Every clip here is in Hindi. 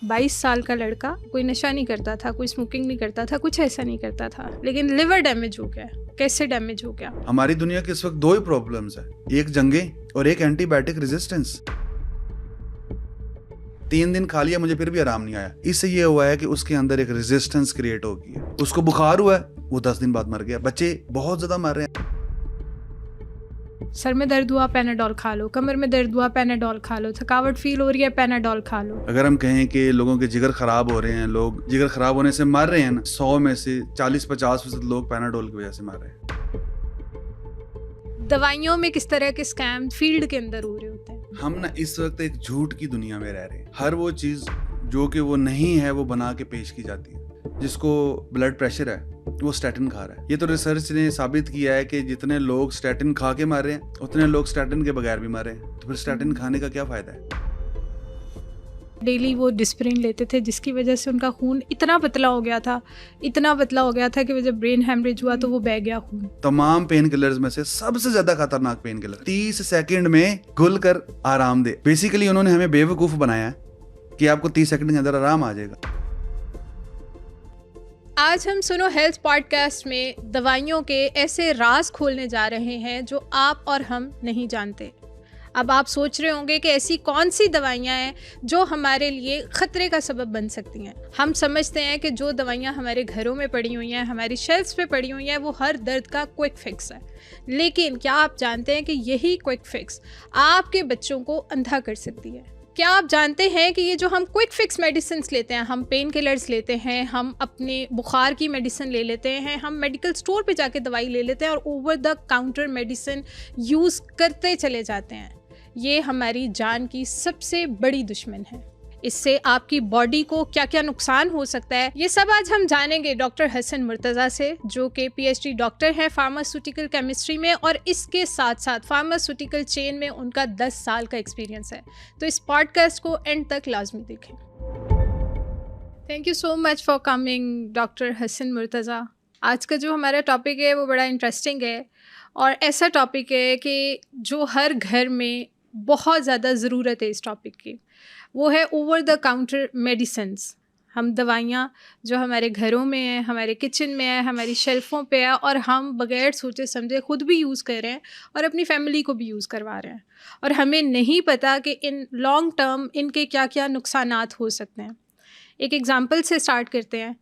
22 साल का लड़का, कोई नशा नहीं करता था, कोई स्मोकिंग नहीं करता था, कुछ ऐसा नहीं करता था, लेकिन लिवर डैमेज हो गया। कैसे डैमेज हो गया? हमारी दुनिया के इस वक्त दो ही प्रॉब्लम्स है, एक जंगें और एक एंटीबायोटिक रेजिस्टेंस। 3 दिन खा लिया, मुझे फिर भी आराम नहीं आया। इससे ये हुआ है कि उसके अंदर एक रेजिस्टेंस क्रिएट हो गई है। उसको बुखार हुआ है, वो 10 दिन बाद मर गया। बच्चे बहुत ज्यादा मर रहे हैं। सर में दर्द हुआ, पैनाडोल खा लो। कमर में दर्द हुआ, पैनाडोल खा लो। थकावट फील हो रही है, पैनाडोल खा लो। अगर हम कहें कि लोगों के जिगर खराब हो रहे हैं, लोग जिगर खराब होने से मर रहे हैं ना, 100 में से 40-50% लोग पैनाडोल की वजह से मर रहे हैं। दवाइयों में किस तरह के स्कैम फील्ड के अंदर हो रहे होते हैं। हम ना इस वक्त एक झूठ की दुनिया में रह रहे हैं। हर वो चीज जो कि वो नहीं है वो बना के पेश की जाती है। जिसको ब्लड प्रेशर है वो स्टैटिन खा रहा है। ये तो रिसर्च ने साबित किया है कि जितने लोग स्टैटिन खा के मर रहे हैं उतने लोग स्टैटिन के बगैर भी मर रहे हैं। तो फिर स्टैटिन खाने का क्या फायदा है? डेली वो डिस्प्रिन लेते थे, जिसकी वजह से उनका खून इतना पतला हो गया था, इतना पतला हो गया था कि जब ब्रेन हैमरेज हुआ तो वो बह गया खून। तमाम पेन किलर्स में से सबसे ज्यादा खतरनाक पेन किलर 30 सेकंड में घुल कर आराम दे। बेसिकली उन्होंने हमें बेवकूफ बनाया है कि आपको 30 सेकंड के अंदर आराम आ जाएगा। आज हम सुनो हेल्थ पॉडकास्ट में दवाइयों के ऐसे राज खोलने जा रहे हैं जो आप और हम नहीं जानते। अब आप सोच रहे होंगे कि ऐसी कौन सी दवाइयाँ हैं जो हमारे लिए खतरे का सबब बन सकती हैं। हम समझते हैं कि जो दवाइयाँ हमारे घरों में पड़ी हुई हैं, हमारी शेल्फ्स पे पड़ी हुई हैं, वो हर दर्द का क्विक फिक्स है। लेकिन क्या आप जानते हैं कि यही क्विक फिक्स आपके बच्चों को अंधा कर सकती है? क्या आप जानते हैं कि ये जो हम क्विक फिक्स मेडिसिन लेते हैं, हम पेन किलर्स लेते हैं, हम अपने बुखार की मेडिसिन ले लेते हैं, हम मेडिकल स्टोर पे जाके दवाई ले लेते हैं और over the counter medicine use करते चले जाते हैं, ये हमारी जान की सबसे बड़ी दुश्मन है। इससे आपकी बॉडी को क्या क्या नुकसान हो सकता है, ये सब आज हम जानेंगे डॉक्टर हसन मुर्तज़ा से, जो कि PhD डॉक्टर हैं फार्मास्यूटिकल केमिस्ट्री में, और इसके साथ साथ फार्मास्यूटिकल चेन में उनका 10 साल का एक्सपीरियंस है। तो इस पॉडकास्ट को एंड तक लाजमी देखें। Thank you so much for coming doctor Hasan Murtaza. आज का जो हमारा टॉपिक है वो बड़ा इंटरेस्टिंग है और ऐसा टॉपिक है कि जो हर घर में बहुत ज़्यादा ज़रूरत है इस टॉपिक की। वो है ओवर द काउंटर मेडिसिन्स। हम दवाइयाँ जो हमारे घरों में हैं, हमारे किचन में है, हमारी शेल्फ़ों पे है, और हम बग़ैर सोचे समझे खुद भी यूज़ कर रहे हैं और अपनी फैमिली को भी यूज़ करवा रहे हैं, और हमें नहीं पता कि इन लॉन्ग टर्म इनके क्या क्या नुकसानात हो सकते हैं। एक एग्ज़ाम्पल से स्टार्ट करते हैं।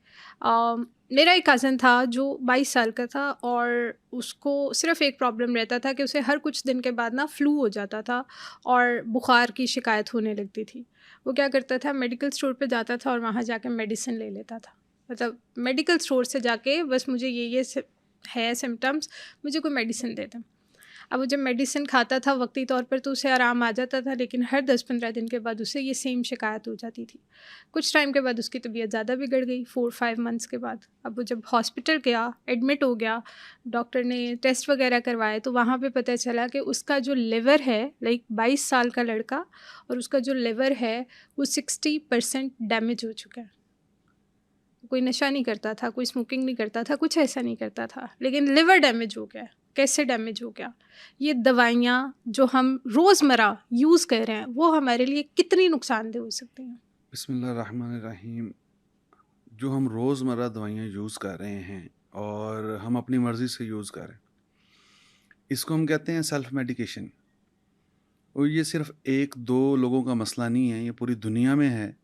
मेरा एक कज़न था जो 22 साल का था और उसको सिर्फ़ एक प्रॉब्लम रहता था कि उसे हर कुछ दिन के बाद ना फ्लू हो जाता था और बुखार की शिकायत होने लगती थी। वो क्या करता था, मेडिकल स्टोर पे जाता था और वहाँ जाके मेडिसिन ले लेता था। मतलब मेडिकल स्टोर से जाके बस मुझे ये है सिम्पटम्स, मुझे कोई मेडिसिन दे दें। अब वो जब मेडिसिन खाता था वक्ती तौर पर तो उसे आराम आ जाता था, लेकिन हर 10-15 दिन के बाद उसे ये सेम शिकायत हो जाती थी। कुछ टाइम के बाद उसकी तबीयत ज़्यादा बिगड़ गई, 4-5 मंथ्स के बाद। अब वो जब हॉस्पिटल गया, एडमिट हो गया, डॉक्टर ने टेस्ट वगैरह करवाए तो वहाँ पे पता चला कि उसका जो लिवर है, लाइक 22 साल का लड़का, और उसका जो लिवर है वो 60% डैमेज हो चुका है। कोई नशा नहीं करता था, कोई स्मोकिंग नहीं करता था, कुछ ऐसा नहीं करता था, लेकिन लिवर डैमेज हो गया। कैसे डैमेज हो गया? ये दवाइयाँ जो हम रोज़मर्रा यूज़ कर रहे हैं वो हमारे लिए कितनी नुकसानदेह हो सकती हैं? बिस्मिल्लाहिर्रहमानिर्रहीम। जो हम रोज़मर्रा दवाइयाँ यूज़ कर रहे हैं और हम अपनी मर्ज़ी से यूज़ कर रहे हैं, इसको हम कहते हैं सेल्फ मेडिकेशन। और ये सिर्फ़ 1-2 लोगों का मसला नहीं है, ये पूरी दुनिया में है।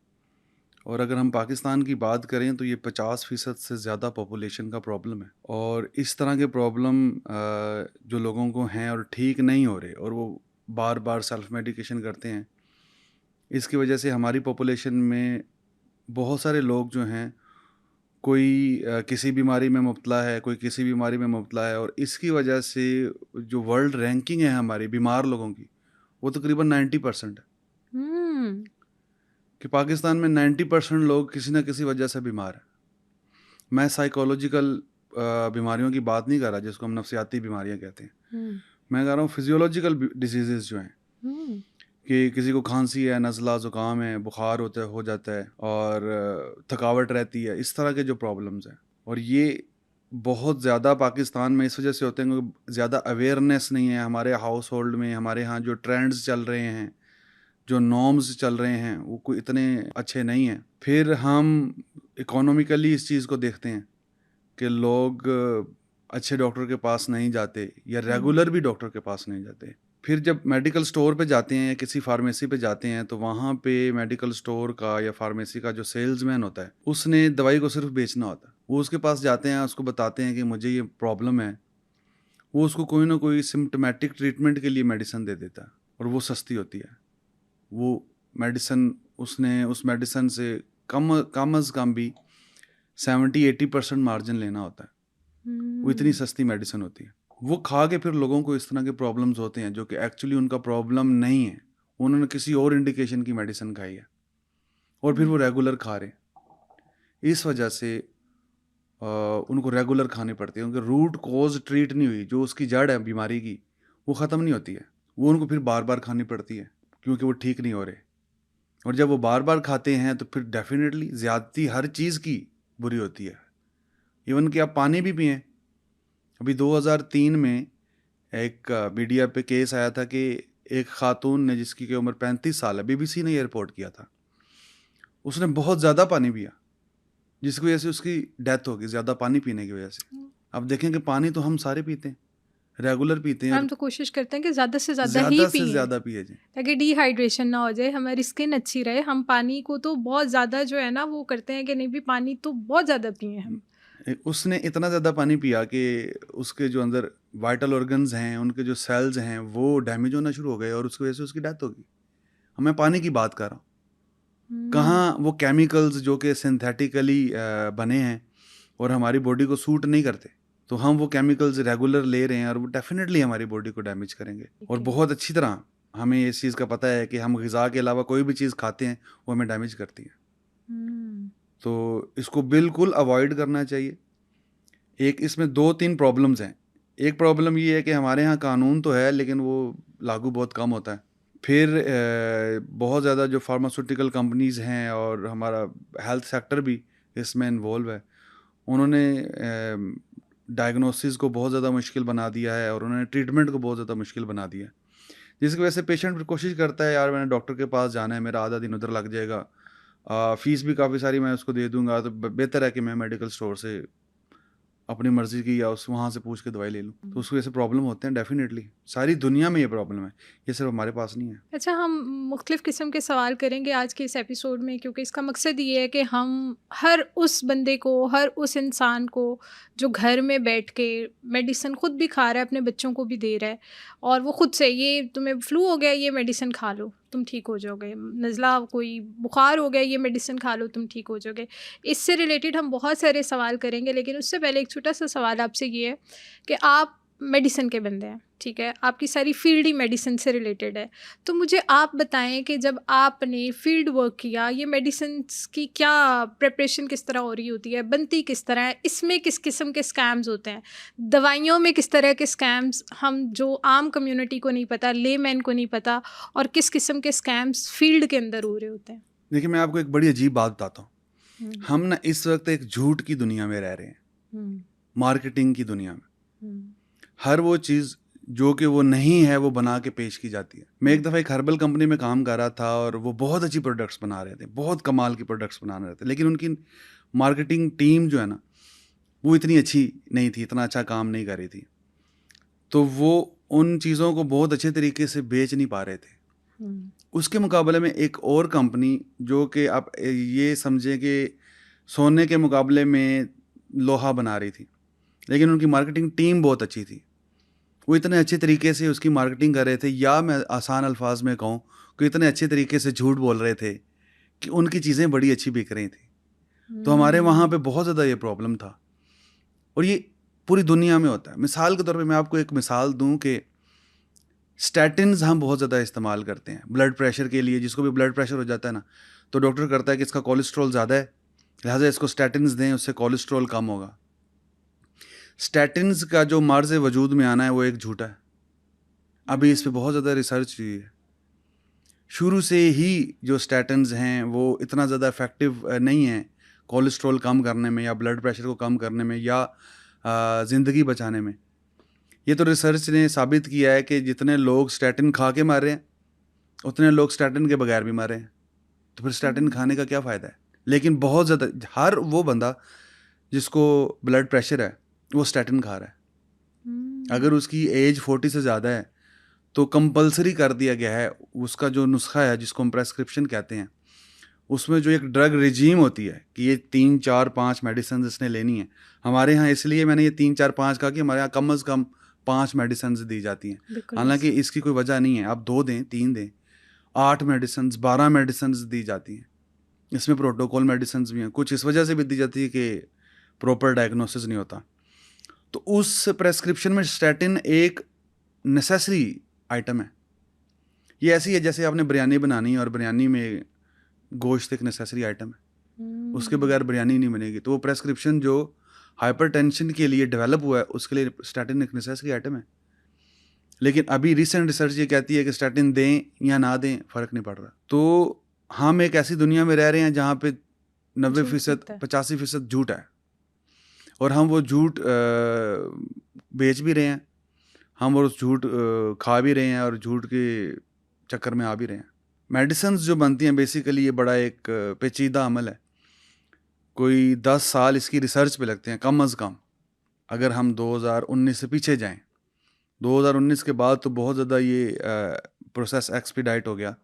और अगर हम पाकिस्तान की बात करें तो ये 50% से ज़्यादा पॉपुलेशन का प्रॉब्लम है। और इस तरह के प्रॉब्लम जो लोगों को हैं और ठीक नहीं हो रहे और वो बार बार सेल्फ मेडिकेशन करते हैं, इसकी वजह से हमारी पॉपुलेशन में बहुत सारे लोग जो हैं, कोई किसी बीमारी में मुब्तला है, कोई किसी बीमारी में मुब्तला है। और इसकी वजह से जो वर्ल्ड रैंकिंग है हमारी बीमार लोगों की, वो तकरीबन 90% है। हम्म। कि पाकिस्तान में 90% लोग किसी न किसी वजह से बीमार हैं। मैं साइकोलॉजिकल बीमारियों की बात नहीं कर रहा, जिसको हम नफसियाती बीमारियां कहते हैं। मैं कह रहा हूँ फिजियोलॉजिकल डिजीज़ जो हैं, कि किसी को खांसी है, नज़ला, ज़ुकाम है, बुखार हो जाता है और थकावट रहती है, इस तरह के जो प्रॉब्लम्स हैं। और ये बहुत ज़्यादा पाकिस्तान में इस वजह से होते हैं क्योंकि ज़्यादा अवेयरनेस नहीं है हमारे हाउस होल्ड में। हमारे यहाँ जो ट्रेंड्स चल रहे हैं, जो नॉर्म्स चल रहे हैं वो कोई इतने अच्छे नहीं हैं। फिर हम इकोनॉमिकली इस चीज़ को देखते हैं कि लोग अच्छे डॉक्टर के पास नहीं जाते या रेगुलर भी डॉक्टर के पास नहीं जाते। फिर जब मेडिकल स्टोर पे जाते हैं या किसी फार्मेसी पे जाते हैं तो वहाँ पे मेडिकल स्टोर का या फार्मेसी का जो सेल्समैन होता है उसने दवाई को सिर्फ बेचना होता है। वो उसके पास जाते हैं, उसको बताते हैं कि मुझे ये प्रॉब्लम है, वो उसको कोई ना कोई सिम्टोमेटिक ट्रीटमेंट के लिए मेडिसिन दे देता है और वो सस्ती होती है। वो मेडिसिन उसने उस मेडिसिन से कम अज़ कम भी 70-80% मार्जिन लेना होता है। वो इतनी सस्ती मेडिसिन होती है। वो खा के फिर लोगों को इस तरह के प्रॉब्लम्स होते हैं जो कि एक्चुअली उनका प्रॉब्लम नहीं है, उन्होंने किसी और इंडिकेशन की मेडिसिन खाई है और फिर वो रेगुलर खा रहे हैं। इस वजह से उनको रेगुलर खानी पड़ती है, उनके रूट कॉज ट्रीट नहीं हुई, जो उसकी जड़ है बीमारी की वो ख़त्म नहीं होती है, वो उनको फिर बार बार खानी पड़ती है क्योंकि वो ठीक नहीं हो रहे। और जब वो बार बार खाते हैं तो फिर डेफिनेटली ज़्यादती हर चीज़ की बुरी होती है। इवन कि आप पानी भी पिएं। अभी 2003 में एक मीडिया पे केस आया था कि एक खातून ने जिसकी की उम्र 35 साल है, बीबीसी ने ये रिपोर्ट किया था, उसने बहुत ज़्यादा पानी पिया जिसकी वजह से उसकी डेथ हो गई, ज़्यादा पानी पीने की वजह से। अब देखें कि पानी तो हम सारे पीते हैं, रेगुलर पीते हैं, हम तो कोशिश करते हैं कि ज़्यादा से ज़्यादा ही ज़्यादा से पिएं ज़्यादा पिए जी। ताकि डिहाइड्रेशन ना हो जाए, हमारी स्किन अच्छी रहे। हम पानी को तो बहुत ज़्यादा जो है ना वो करते हैं कि नहीं भी पानी तो बहुत ज़्यादा पिए हम। उसने इतना ज़्यादा पानी पिया कि उसके जो अंदर वाइटल ऑर्गन्स हैं, उनके जो सेल्स हैं वो डैमेज होना शुरू हो गए और उसकी वजह से उसकी डेथ हो गई। मैं पानी की बात कर रहा हूँ। कहाँ वो केमिकल्स जो कि सिंथेटिकली बने हैं और हमारी बॉडी को सूट नहीं करते, तो हम वो केमिकल्स रेगुलर ले रहे हैं और वो डेफिनेटली हमारी बॉडी को डैमेज करेंगे। और बहुत अच्छी तरह हमें इस चीज़ का पता है कि हम ग़िज़ा के अलावा कोई भी चीज़ खाते हैं वो हमें डैमेज करती है। तो इसको बिल्कुल अवॉइड करना चाहिए। एक इसमें 2-3 प्रॉब्लम्स हैं। एक प्रॉब्लम ये है कि हमारे यहाँ कानून तो है लेकिन वो लागू बहुत कम होता है। फिर बहुत ज़्यादा जो फार्मास्यूटिकल कंपनीज़ हैं और हमारा हेल्थ सेक्टर भी इसमें इन्वॉल्व है, उन्होंने डायग्नोसिस को बहुत ज़्यादा मुश्किल बना दिया है और उन्होंने ट्रीटमेंट को बहुत ज़्यादा मुश्किल बना दिया है, जिसकी वजह से पेशेंट फिर कोशिश करता है, यार मैंने डॉक्टर के पास जाना है, मेरा आधा दिन उधर लग जाएगा, फ़ीस भी काफ़ी सारी मैं उसको दे दूँगा, तो बेहतर है कि मैं मेडिकल स्टोर से अपनी मर्ज़ी की या उस वहाँ से पूछ के दवाई ले लूँ। तो उसकी वजह से प्रॉब्लम होते हैं डेफ़िनेटली। सारी दुनिया में ये प्रॉब्लम है, ये सिर्फ़ हमारे पास नहीं है। अच्छा, हम मुख्तलिफ़ किस्म के सवाल करेंगे आज के इस एपिसोड में, क्योंकि इसका मकसद ये है कि हम हर उस बंदे को, हर उस इंसान को जो घर में बैठ के मेडिसिन ख़ुद भी खा रहा है, अपने बच्चों को भी दे रहा है और वो ख़ुद से, ये तुम्हें फ्लू हो गया ये मेडिसिन खा लो तुम ठीक हो जाओगे, नज़ला कोई बुखार हो गया ये मेडिसिन खा लो तुम ठीक हो जाओगे। इससे रिलेटेड हम बहुत सारे सवाल करेंगे, लेकिन उससे पहले एक छोटा सा सवाल आपसे ये है कि आप मेडिसिन के बंदे हैं, ठीक है, आपकी सारी फील्ड ही मेडिसिन से रिलेटेड है, तो मुझे आप बताएं कि जब आपने फील्ड वर्क किया, ये मेडिसिन्स की क्या प्रिपरेशन किस तरह हो रही होती है, बनती किस तरह है, इसमें किस किस्म के स्कैम्स होते हैं, दवाइयों में किस तरह के स्कैम्स हम जो आम कम्युनिटी को नहीं पता, लेमैन को नहीं पता, और किस किस्म के स्कैम्स फील्ड के अंदर हो रहे होते हैं। देखिए, मैं आपको एक बड़ी अजीब बात बताता हूँ। हम ना इस वक्त एक झूठ की दुनिया में रह रहे हैं, मार्केटिंग की दुनिया में। हर वो चीज़ जो कि वो नहीं है वो बना के पेश की जाती है। मैं एक दफ़ा एक हर्बल कंपनी में काम कर रहा था और वो बहुत अच्छी प्रोडक्ट्स बना रहे थे, बहुत कमाल की प्रोडक्ट्स बना रहे थे, लेकिन उनकी मार्केटिंग टीम जो है ना वो इतनी अच्छी नहीं थी, इतना अच्छा काम नहीं कर रही थी, तो वो उन चीज़ों को बहुत अच्छे तरीके से बेच नहीं पा रहे थे। उसके मुकाबले में एक और कंपनी जो कि आप ये समझें कि सोने के मुकाबले में लोहा बना रही थी, लेकिन उनकी मार्केटिंग टीम बहुत अच्छी थी, वो इतने अच्छे तरीके से उसकी मार्केटिंग कर रहे थे, या मैं आसान अल्फाज में कहूँ कि इतने अच्छे तरीके से झूठ बोल रहे थे कि उनकी चीज़ें बड़ी अच्छी बिक रही थी। तो हमारे वहाँ पे बहुत ज़्यादा ये प्रॉब्लम था और ये पूरी दुनिया में होता है। मिसाल के तौर पे मैं आपको एक मिसाल दूँ कि स्टैटिन्स हम बहुत ज़्यादा इस्तेमाल करते हैं ब्लड प्रेशर के लिए। जिसको भी ब्लड प्रेशर हो जाता है ना, तो डॉक्टर करता है कि इसका कोलेस्ट्रॉल ज़्यादा है, लिहाजा इसको स्टैटिन्स दें, उससे कोलेस्ट्रॉल कम होगा। स्टैटिन्स का जो मर्ज़ वजूद में आना है वो एक झूठा है। अभी इस पे बहुत ज़्यादा रिसर्च हुई है। शुरू से ही जो स्टैटिन्स हैं वो इतना ज़्यादा इफ़ेक्टिव नहीं है कोलेस्ट्रॉल कम करने में या ब्लड प्रेशर को कम करने में या ज़िंदगी बचाने में। ये तो रिसर्च ने साबित किया है कि जितने लोग स्टैटिन खा के मर रहे हैं उतने लोग स्टैटिन के बगैर भी मरे हैं, तो फिर स्टैटिन खाने का क्या फ़ायदा है? लेकिन बहुत ज़्यादा हर वो बंदा जिसको ब्लड प्रेशर है वो स्टैटिन खा रहा है। अगर उसकी एज 40 से ज़्यादा है तो कंपलसरी कर दिया गया है, उसका जो नुस्खा है जिसको हम प्रेस्क्रिप्शन कहते हैं, उसमें जो एक ड्रग रिजीम होती है कि ये 3, 4, 5 मेडिसिन इसने लेनी है। हमारे यहाँ इसलिए मैंने ये 3, 4, 5 कहा कि हमारे यहाँ कम से कम 5 मेडिसिन दी जाती हैं। हालांकि इसकी कोई वजह नहीं है, आप 2 दें, 3 दें, 8 मेडिसिन, 12 मेडिसिन दी जाती हैं। इसमें प्रोटोकॉल मेडिसिन भी हैं, कुछ इस वजह से भी दी जाती है कि प्रॉपर डायग्नोसिस नहीं होता। तो उस प्रेस्क्रिप्शन में स्टैटिन एक नेसेसरी आइटम है। ये ऐसी है जैसे आपने बिरयानी बनानी है और बिरयानी में गोश्त एक नेसेसरी आइटम है, उसके बगैर बिरयानी नहीं बनेगी। तो वो प्रेस्क्रिप्शन जो हाइपरटेंशन के लिए डेवलप हुआ है उसके लिए स्टैटिन एक नेसेसरी आइटम है। लेकिन अभी रिसेंट रिसर्च ये कहती है कि स्टैटिन दें या ना दें फ़र्क नहीं पड़ रहा। तो हम एक ऐसी दुनिया में रह रहे हैं जहाँ पे 90%, 85% झूठ है, और हम वो झूठ बेच भी रहे हैं, हम और उस झूठ खा भी रहे हैं और झूठ के चक्कर में आ भी रहे हैं। मेडिसिन जो बनती हैं बेसिकली ये बड़ा एक पेचीदा अमल है। कोई 10 साल इसकी रिसर्च पे लगते हैं कम अज़ कम। अगर हम 2019 से पीछे जाएं, 2019 के बाद तो बहुत ज़्यादा ये प्रोसेस एक्सपीडाइट हो गया।